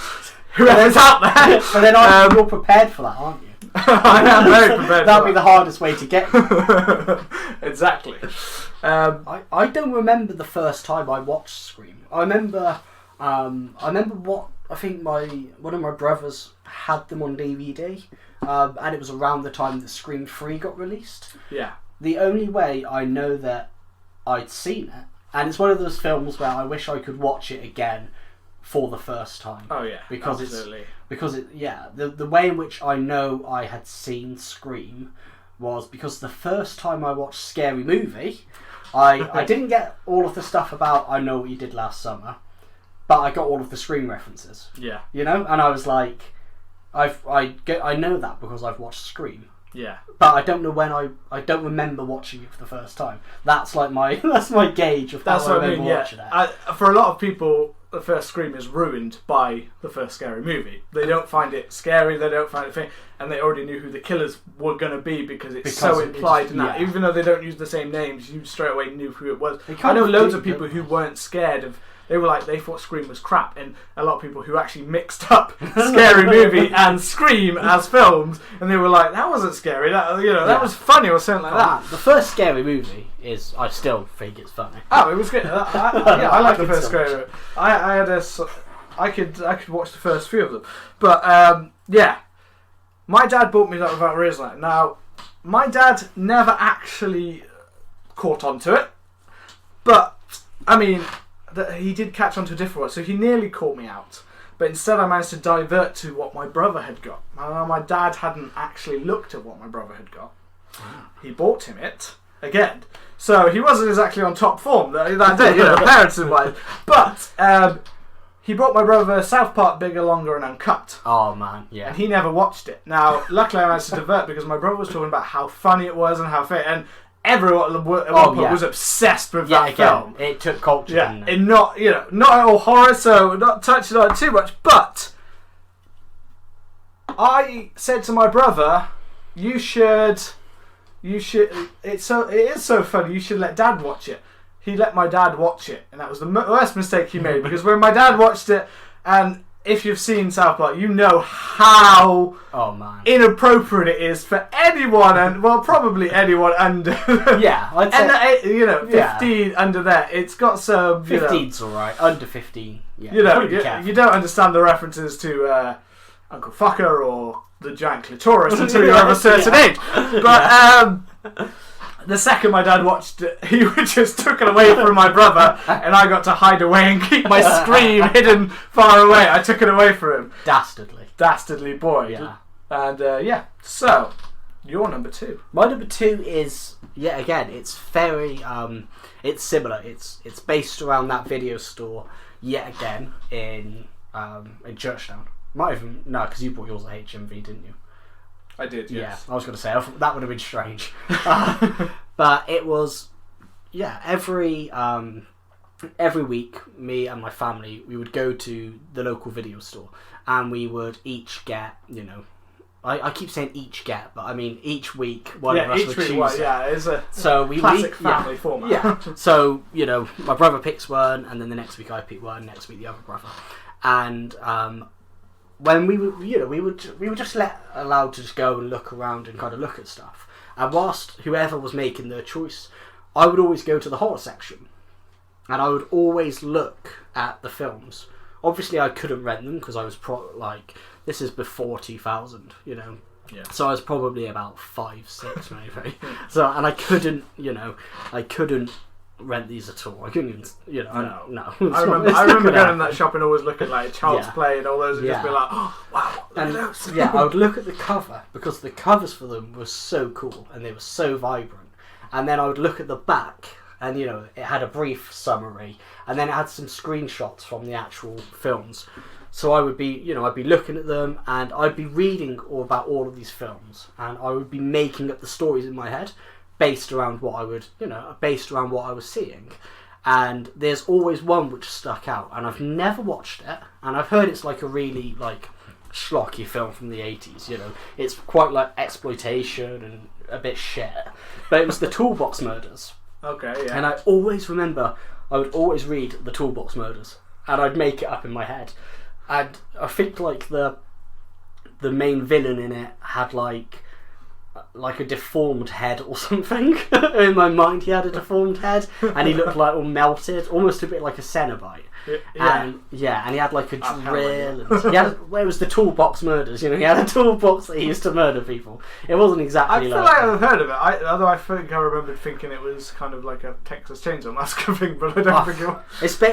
whoever's out there, and then you're prepared for that, aren't you? I am very prepared. That'll be the hardest way to get exactly. I don't remember the first time I watched Scream. I remember what I think one of my brothers had them on DVD, and it was around the time that Scream 3 got released. Yeah. The only way I know that I'd seen it, and it's one of those films where I wish I could watch it again for the first time. Oh yeah, absolutely. The way in which I know I had seen Scream was because the first time I watched Scary Movie, I didn't get all of the stuff about I Know What You Did Last Summer, but I got all of the Scream references. Yeah, you know, and I was like, I know that because I've watched Scream. Yeah, but I don't know when I don't remember watching it for the first time. That's like my gauge of how I remember watching it. For a lot of people, the first Scream is ruined by the first Scary Movie. They don't find it scary, they don't find it and they already knew who the killers were going to be because it's so implied in that. Even though they don't use the same names, you straight away knew who it was. I know loads of people who weren't scared of... They thought Scream was crap, and a lot of people who actually mixed up Scary Movie and Scream as films, and they were like, that wasn't scary, that was funny or something like that. The first Scary Movie is, I still think it's funny. Oh, it was good. I like the first Scary Movie. I could watch the first few of them. But, my dad brought me that without realising it. Now, my dad never actually caught on to it, but, I mean... he did catch on to a different one, so he nearly caught me out. But instead I managed to divert to what my brother had got. My dad hadn't actually looked at what my brother had got. He bought him it, again. So he wasn't exactly on top form that day, parents advice. But he brought my brother South Park Bigger, Longer and Uncut. Oh man, yeah. And he never watched it. Now, luckily I managed to divert because my brother was talking about how funny it was and how fit, and everyone at one point was obsessed with that film. It took culture. Yeah, and not at all horror, so not touching on it too much. But I said to my brother, "You should. It is so funny. You should let Dad watch it." He let my dad watch it, and that was the worst mistake he made because when my dad watched it, and if you've seen South Park, you know how inappropriate it is for anyone, and probably anyone under. I'd say, 15 under there. It's got some. 15's alright. Under 15, you don't understand the references to Uncle Fucker or the giant clitoris until you're of a certain age. But the second my dad watched it, he just took it away from my brother, and I got to hide away and keep my Scream hidden far away. I took it away from him. Dastardly boy. Yeah. And so your number 2. My number 2 is again. It's very it's similar. It's based around that video store yet again in Churchtown. Because you bought yours at HMV, didn't you? I did, yes. Yeah, I was going to say, that would have been strange. But it was, every week, me and my family, we would go to the local video store, and we would each get, I keep saying each get, but I mean each week one of us would choose it. It's a classic family format. Yeah. So, my brother picks one, and then the next week I pick one, next week the other brother. And when we would, we were just allowed to just go and look around and kind of look at stuff. And whilst whoever was making their choice, I would always go to the horror section, and I would always look at the films. Obviously, I couldn't rent them because I was this is before 2000, Yeah. So I was probably about 5, 6 maybe. And I couldn't, rent these at all. I couldn't even, no. I remember going in that shop and always looking like Child's Play and all those, and just be like, oh wow, look at those. I would look at the cover because the covers for them were so cool and they were so vibrant. And then I would look at the back, and it had a brief summary, and then it had some screenshots from the actual films. So I would be, I'd be looking at them, and I'd be reading all about all of these films, and I would be making up the stories in my head based around what I was seeing. And there's always one which stuck out, and I've never watched it, and I've heard it's like a really schlocky film from the 80s. It's quite like exploitation and a bit shit. But it was the Toolbox Murders. Okay, yeah. And I always remember I would always read the Toolbox Murders, and I'd make it up in my head. And I think the main villain in it had like a deformed head or something. In my mind, he had a deformed head, and he looked like all melted, almost a bit like a Cenobite. And he had like a drill. And it was the Toolbox Murders. He had a toolbox that he used to murder people. It wasn't exactly. I feel like I've heard of it. Although I think I remembered thinking it was kind of like a Texas Chainsaw Massacre thing, but I don't think it was.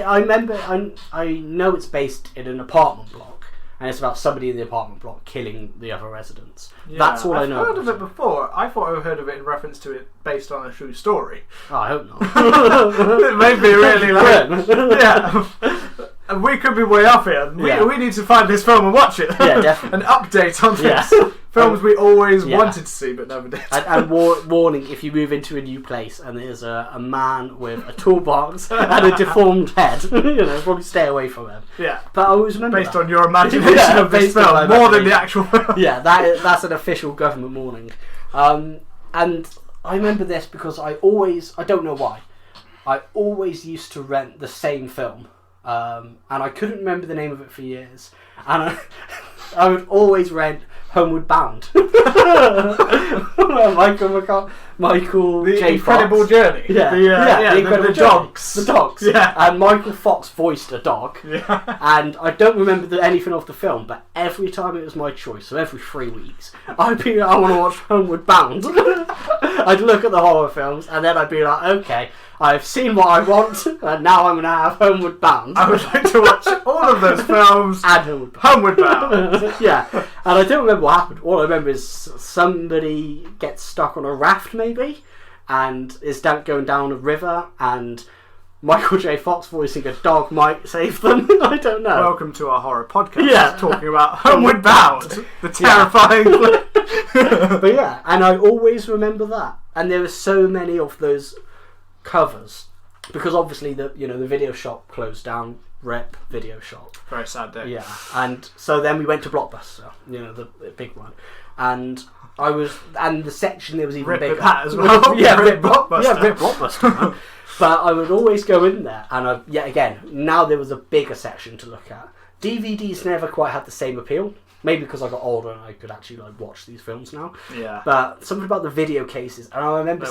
I know it's based in an apartment block. And it's about somebody in the apartment block killing the other residents. Yeah, that's all I know. I've heard of it before. I thought I heard of it in reference to it based on a true story. Oh, I hope not. It may be really We could be way off here. We need to find this film and watch it. Yeah, definitely. An update on this. Films we always wanted to see but never did. And warning, if you move into a new place and there's a man with a toolbox and a deformed head, probably stay away from him. Yeah. But I always remember based on your imagination of this film, more than the actual film. Yeah, that's an official government warning. And I remember this because I don't know why, I always used to rent the same film. And I couldn't remember the name of it for years. And I would always rent Homeward Bound. Michael the J. Incredible Fox. Journey. The Incredible the dogs. The dogs. Yeah. And Michael Fox voiced a dog. Yeah. And I don't remember anything of the film, but every time it was my choice, so every 3 weeks, I'd be like, I want to watch Homeward Bound. I'd look at the horror films, and then I'd be like, okay, I've seen what I want, and now I'm going to have Homeward Bound. I would like to watch all of those films. And Homeward Bound. Yeah. And I don't remember what happened. All I remember is somebody gets stuck on a raft, maybe, and is going down a river, and Michael J. Fox voicing a dog might save them. I don't know. Welcome to our horror podcast, talking about Homeward Bound, the terrifying But yeah, and I always remember that. And there were so many of those covers, because obviously the video shop closed down. Rep video shop. Very sad day. Yeah, and so then we went to Blockbuster, the big one, and the section there was even bigger. That as well. Yeah, Rip Blockbuster. Yeah, Rip Blockbuster. But I would always go in there, and again, now there was a bigger section to look at. DVDs never quite had the same appeal. Maybe because I got older and I could actually watch these films now. Yeah. But something about the video cases, and I remember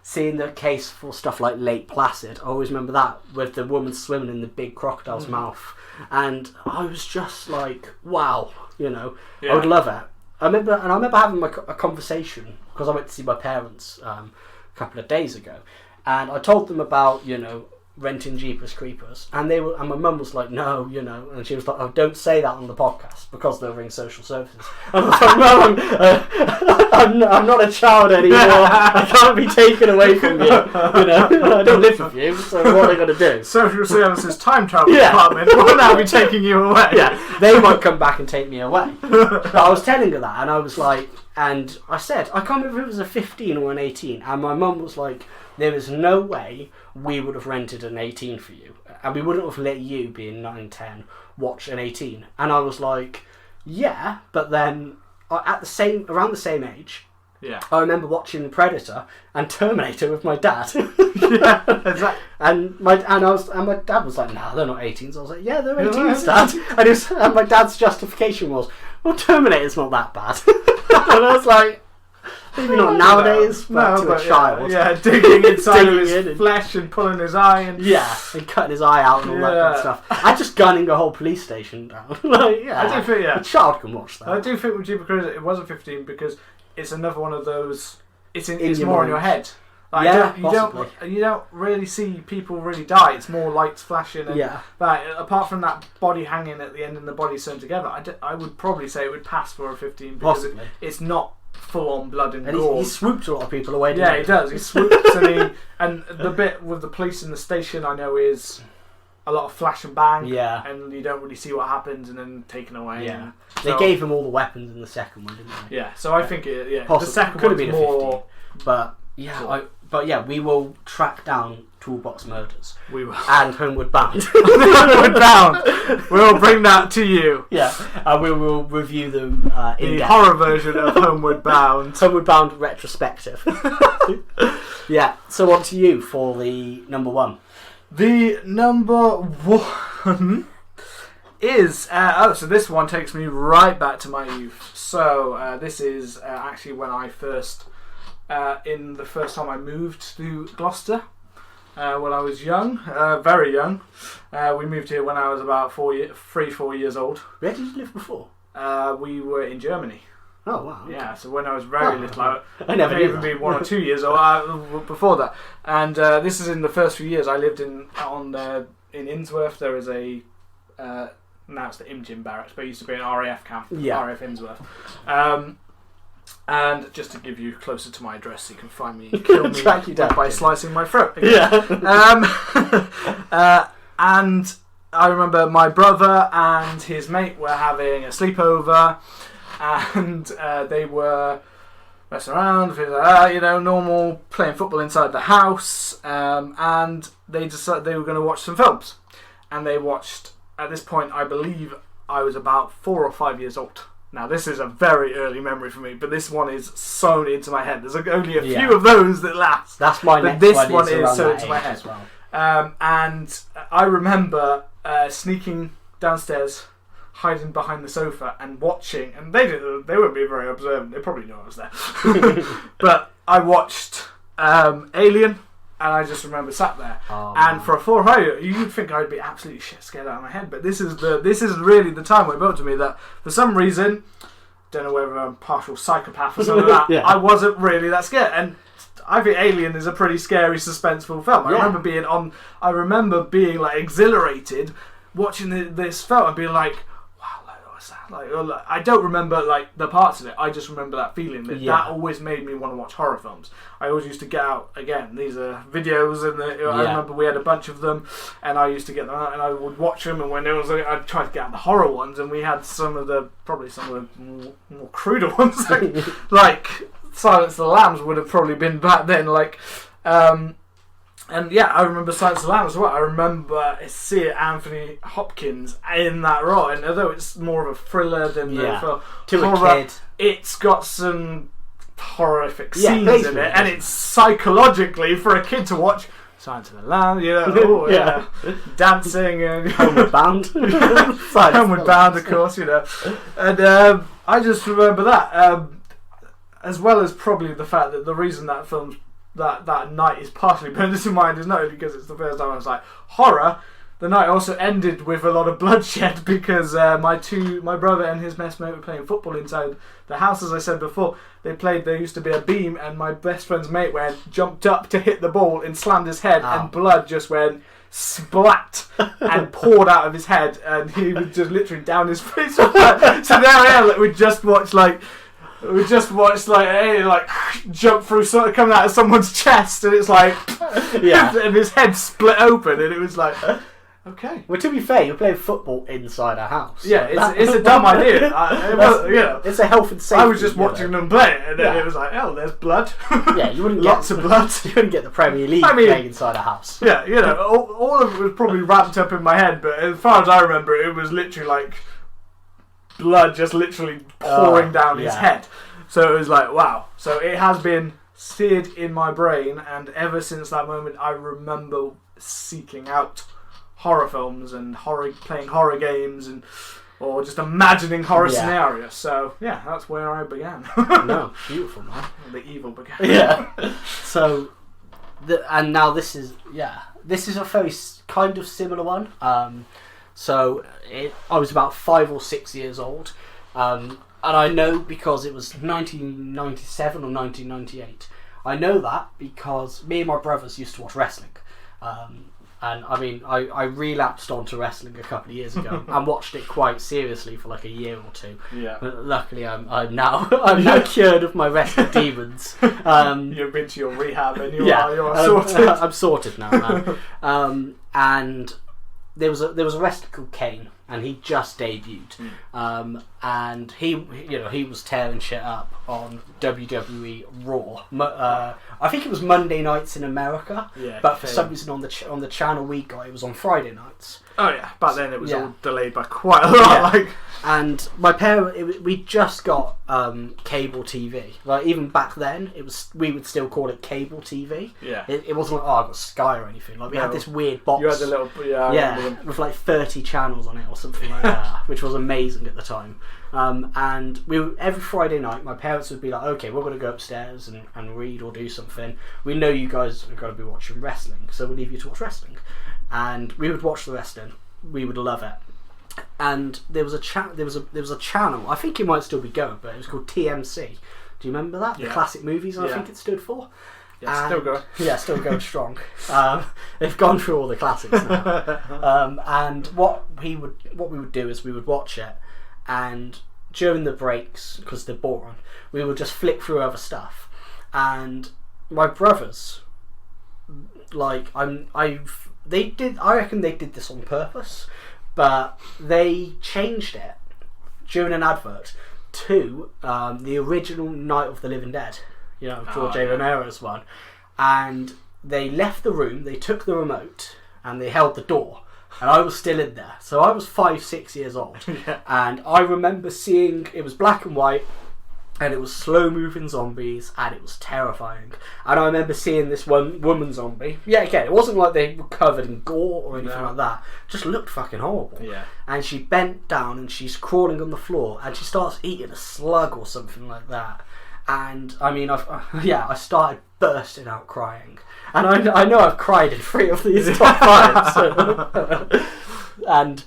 seeing the case for stuff like Lake Placid. I always remember that, with the woman swimming in the big crocodile's mouth, and I was just like, wow, I would love it. I remember having a conversation because I went to see my parents a couple of days ago, and I told them about renting Jeepers Creepers, and my mum was like, no, and she was like, oh, don't say that on the podcast because they'll ring social services. And I was like, Mum, I'm not a child anymore. I can't be taken away from you. I don't live with you, so what are they going to do? Social services time travel department will now be taking you away. Yeah, they might come back and take me away. But I was telling her that, and I was like, and I said, I can't remember if it was a 15 or an 18, and my mum was like, there is no way we would have rented an 18 for you, and we wouldn't have let you, being 9, 10, watch an 18. And I was like, yeah, but then around the same age, I remember watching Predator and Terminator with my dad. Yeah, exactly. And my dad was like, nah, they're not 18s. I was like, yeah, they're 18s, Dad. And my dad's justification was, well, Terminator's not that bad. And I was like, maybe not nowadays, but to a child. Yeah, digging inside of his flesh and pulling his eye and cutting his eye out and all that kind of stuff. And just gunning a whole police station down. I do think a child can watch that. I do think with Jeepers Creepers it wasn't 15 because it's another one of those. It's your more mind. in your head. You don't really see people really die. It's more lights flashing and apart from that body hanging at the end and the body sewn together, I would probably say it would pass for a 15 because it's not full on blood and gore. He swoops a lot of people away. Yeah, he does. He swoops and the bit with the police in the station I know is a lot of flash and bang. Yeah, and you don't really see what happens and then taken away. Yeah, they gave him all the weapons in the second one, didn't they? Yeah, so I think the second could have been more. 15, but we will track down Toolbox Murders. We will. And Homeward Bound. Homeward Bound. We'll bring that to you. Yeah, and we will review them in the horror version of Homeward Bound. Homeward Bound retrospective. Yeah, so on to you for the number one. The number one is... so this one takes me right back to my youth. So this is actually when I first... in the first time I moved to Gloucester. When I was young, very young. We moved here when I was about 4 years old. Where did you live before? We were in Germany. Oh wow! Okay. Yeah, so when I was very little, I never knew even be 1 or 2 years old before that. And this is in the first few years I lived in Innsworth. There is a now it's the Imgin barracks, but it used to be an RAF camp. Yeah. RAF Innsworth. And just to give you closer to my address, so you can find me, kill me track you down by slicing my throat. Yeah. And I remember my brother and his mate were having a sleepover, and they were messing around, things like that, you know, normal, playing football inside the house, and they decided they were going to watch some films. And they watched, at this point, I believe I was about 4 or 5 years old. Now, this is a very early memory for me, but this one is sewn into my head. There's only a few of those that last. That's my but next this one is sewn into my head head. as well. And I remember sneaking downstairs, hiding behind the sofa and watching, and they weren't being very observant, they probably knew I was there. But I watched Alien, and I just remember sat there. And for a 4 hour, you'd think I'd be absolutely shit scared out of my head, but this is really the time where it built to me that for some reason, don't know whether I'm a partial psychopath or something like that, I wasn't really that scared. And I think Alien is a pretty scary, suspenseful film. I remember being like exhilarated watching this film and being like, wow, what's that? Like, I don't remember like the parts of it. I just remember that feeling. That always made me want to watch horror films. I always used to get out, again, these are videos, and I remember we had a bunch of them, and I used to get them out and I would watch them, and when there was, I'd try to get out the horror ones, and we had probably some of the more cruder ones, like Silence of the Lambs would have probably been back then, like, and yeah, I remember Silence of the Lambs as well. I remember seeing Anthony Hopkins in that role, and although it's more of a thriller than to horror, a kid, it's got some horrific scenes in it, and it's psychologically for a kid to watch. Silence of the Lambs, you know, dancing and Homeward Bound, Homeward Bound, of course, you know, and I just remember that, as well as probably the fact that the reason that film's that night is partially burned into mind is not only because it's the first time I was like horror. The night also ended with a lot of bloodshed because my brother and his messmate were playing football inside the house. As I said before, there used to be a beam, and my best friend's mate jumped up to hit the ball and slammed his head, and blood just went splat and poured out of his head, and he was just literally down his face. So there I am, like, we just watched jump through, sort of coming out of someone's chest, and it's like, and his head split open, and it was like, okay. Well, to be fair, you're playing football inside a house. Yeah, it's a dumb idea. It's a health and safety. I was just watching them play it, and then it was like, oh, there's blood. Yeah, you wouldn't lots of blood. You wouldn't get the Premier League playing inside a house. Yeah, you know, all of it was probably wrapped up in my head, but as far as I remember, it was literally like blood just literally pouring down his head. So it was like, wow. So it has been seared in my brain, and ever since that moment, I remember seeking out horror films and playing horror games, or just imagining horror scenarios. So yeah, that's where I began. No, beautiful, man. The evil began. Yeah. So, and now this is a very kind of similar one. I was about 5 or 6 years old, and I know because it was 1997 or 1998. I know that because me and my brothers used to watch wrestling. And I mean, I relapsed onto wrestling a couple of years ago and watched it quite seriously for like a year or two. Yeah. But luckily, I'm now cured of my wrestling demons. You've been to your rehab and you're sorted. I'm sorted now, man. And there was a wrestler called Kane, and he just debuted, and he was tearing shit up on WWE Raw. I think it was Monday nights in America, but for some reason on the channel we got, it was on Friday nights. Oh yeah, back then it was all delayed by quite a lot. Yeah. And my parents, we just got cable TV. Like even back then, we would still call it cable TV. Yeah, it wasn't like, I got Sky or anything. Like we had this weird box. You had the little with like 30 channels on it or something like that, which was amazing at the time. And every Friday night, my parents would be like, okay, we're going to go upstairs and read or do something. We know you guys are going to be watching wrestling, so we'll leave you to watch wrestling. And we would watch the wrestling. We would love it. And there was a channel. I think it might still be going, but it was called TMC. Do you remember that? The classic movies. I think it stood for. Yeah, still going. Yeah, still going strong. They've gone through all the classics now. And what we would do is we would watch it, and during the breaks, because they're boring, we would just flick through other stuff. And my brothers, I reckon they did this on purpose, but they changed it during an advert to the original Night of the Living Dead, George A. yeah. Romero's one, and they left the room, they took the remote, and they held the door, and I was still in there. So I was 5-6 years old, and I remember seeing, it was black and white, and it was slow moving zombies, and it was terrifying. And I remember seeing this one woman zombie. Yeah, again, it wasn't like they were covered in gore or anything like that. It just looked fucking horrible. Yeah. And she bent down and she's crawling on the floor, and she starts eating a slug or something like that. And I mean, I started bursting out crying. And I know I've cried in 3 of these top 5. So. And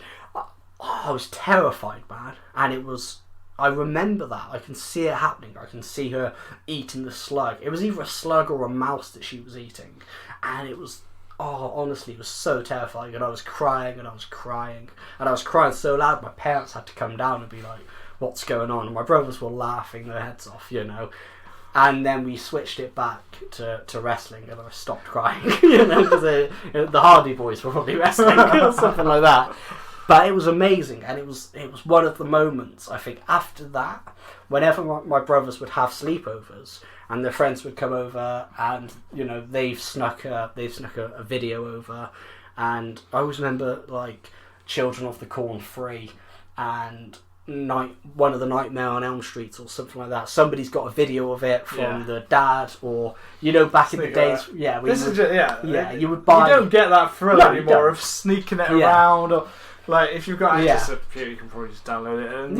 I was terrified, man. And I remember that. I can see it happening. I can see her eating the slug. It was either a slug or a mouse that she was eating. And it was, honestly, it was so terrifying. And I was crying and I was crying. And I was crying so loud my parents had to come down and be like, what's going on? And my brothers were laughing their heads off, And then we switched it back to wrestling, and I stopped crying, because the Hardy Boys were probably wrestling or something like that. But it was amazing, and it was one of the moments, I think, after that, whenever my brothers would have sleepovers and their friends would come over, and they've snuck a video over, and I always remember like Children of the Corn 3 and one of the Nightmare on Elm Street or something like that. Somebody's got a video of it from the dad, or back in the days, you would buy. You don't get that thrill anymore of sneaking it around, or like if you've got access to a computer, you can probably just download it. And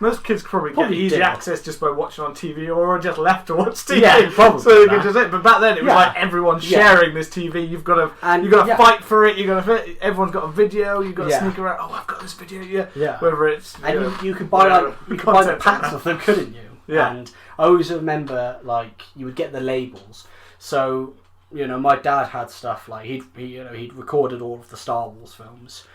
most kids probably get easy access just by watching on TV, or just left to watch TV. Yeah, probably. So you can just But back then it was like everyone's sharing this TV. You've got to fight for it. Everyone's got a video. You've got to sneak around. Oh, I've got this video. Yeah. Whether it's you could buy the packs of them, couldn't you? Yeah. And I always remember you would get the labels. So my dad had stuff like he'd recorded all of the Star Wars films.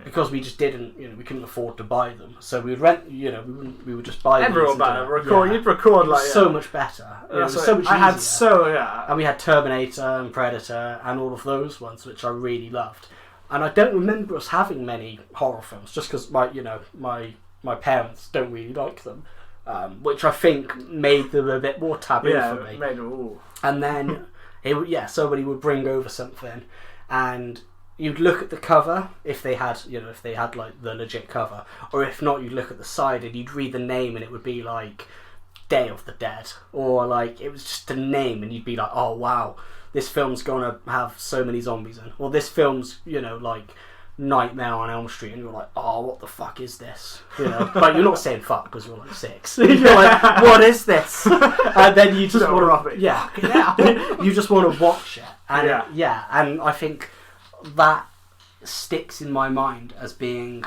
Because we just didn't, we couldn't afford to buy them, so we would rent. We would just buy. Everyone better record. You'd record so much better. It was so much easier. And we had Terminator and Predator and all of those ones, which I really loved. And I don't remember us having many horror films, just because my parents don't really like them, which I think made them a bit more taboo for me. And then somebody would bring over something, and you'd look at the cover if they had like the legit cover, or if not, you'd look at the side and you'd read the name and it would be like Day of the Dead, or like it was just a name and you'd be like, oh wow, this film's gonna have so many zombies in, or this film's like Nightmare on Elm Street, and you're like, oh, what the fuck is this? But you're not saying fuck because you're like 6. You're like, what is this? And then you just want to, you just want to watch it, and and I think that sticks in my mind as being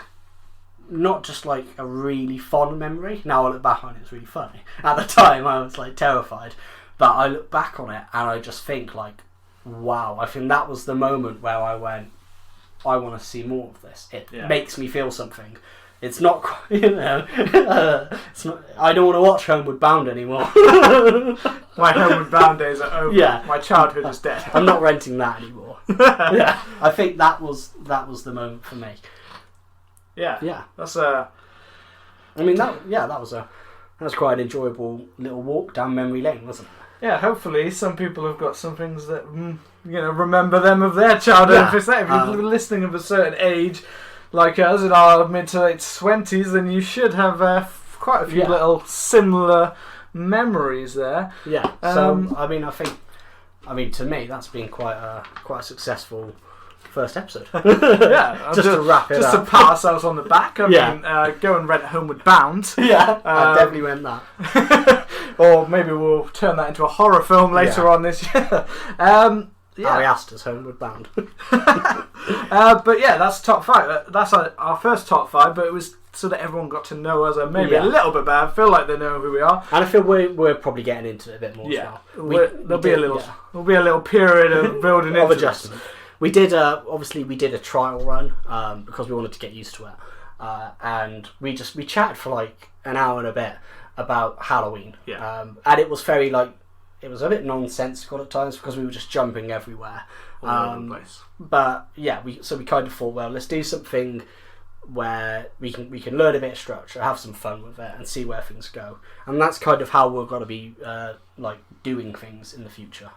not just like a really fond memory. Now I look back on it, it's really funny. At the time I was like terrified, but I look back on it and I just think like, wow, I think that was the moment where I went, I want to see more of this. It makes me feel something. It's not, it's not. I don't want to watch Homeward Bound anymore. My Homeward Bound days are over. Yeah, my childhood is dead. I'm not renting that anymore. I think that was the moment for me. Yeah. That's I mean that was quite an enjoyable little walk down memory lane, wasn't it? Yeah. Hopefully, some people have got some things that remember them of their childhood. If you're listening of a certain age, like us in our mid to late 20s, then you should have quite a few little similar memories there. Yeah. So I mean, to me, that's been quite a successful first episode. Just to wrap it up. Just to pat ourselves on the back. I mean, go and rent Homeward Bound. Yeah, I definitely rent that. Or maybe we'll turn that into a horror film later on this year. Ari Aster's Homeward Bound. But that's top 5. That's our first top 5, but it was so that everyone got to know us and maybe a little bit better, feel like they know who we are. And I feel we're probably getting into it a bit more as well. There'll be a little period of building into adjustment. We did a trial run because we wanted to get used to it, and we chatted for like an hour and a bit about Halloween. And it was very it was a bit nonsensical at times because we were just jumping everywhere. All over the place. But we kind of thought, well, let's do something where we can learn a bit of structure, have some fun with it, and see where things go. And that's kind of how we're going to be like doing things in the future.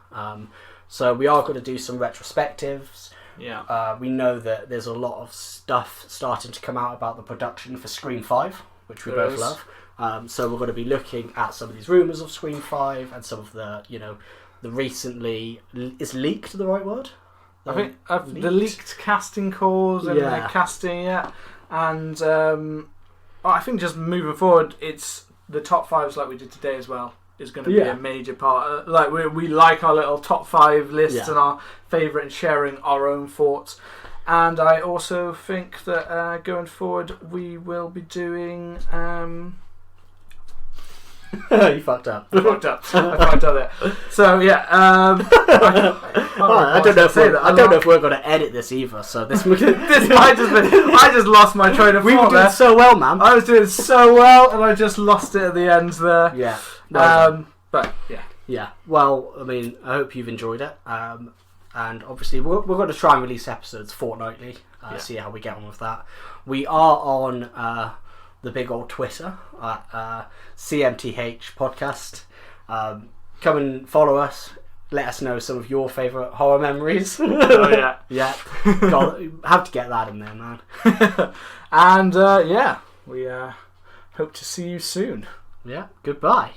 So we are going to do some retrospectives. Yeah. We know that there's a lot of stuff starting to come out about the production for Scream 5, which we both love. So we're going to be looking at some of these rumours of Scream 5 and some of the, the recently... Is leaked the right word? I think the leaked casting calls and the casting, and I think just moving forward, it's the top 5s like we did today as well is going to be a major part. Like we like our little top 5 lists and our favourite and sharing our own thoughts. And I also think that going forward we will be doing. You fucked up. I fucked up there. So yeah, I don't know if we're going to edit this either. So this I just lost my train of thought. We were doing so well, man. I was doing so well, and I just lost it at the end there. Yeah. But yeah. Yeah. Well, I mean, I hope you've enjoyed it. And obviously, we're going to try and release episodes fortnightly. See how we get on with that. We are on the big old Twitter at CMTH Podcast. Come and follow us. Let us know some of your favourite horror memories. Oh yeah. Yeah. God, have to get that in there, man. And we hope to see you soon. Yeah. Goodbye.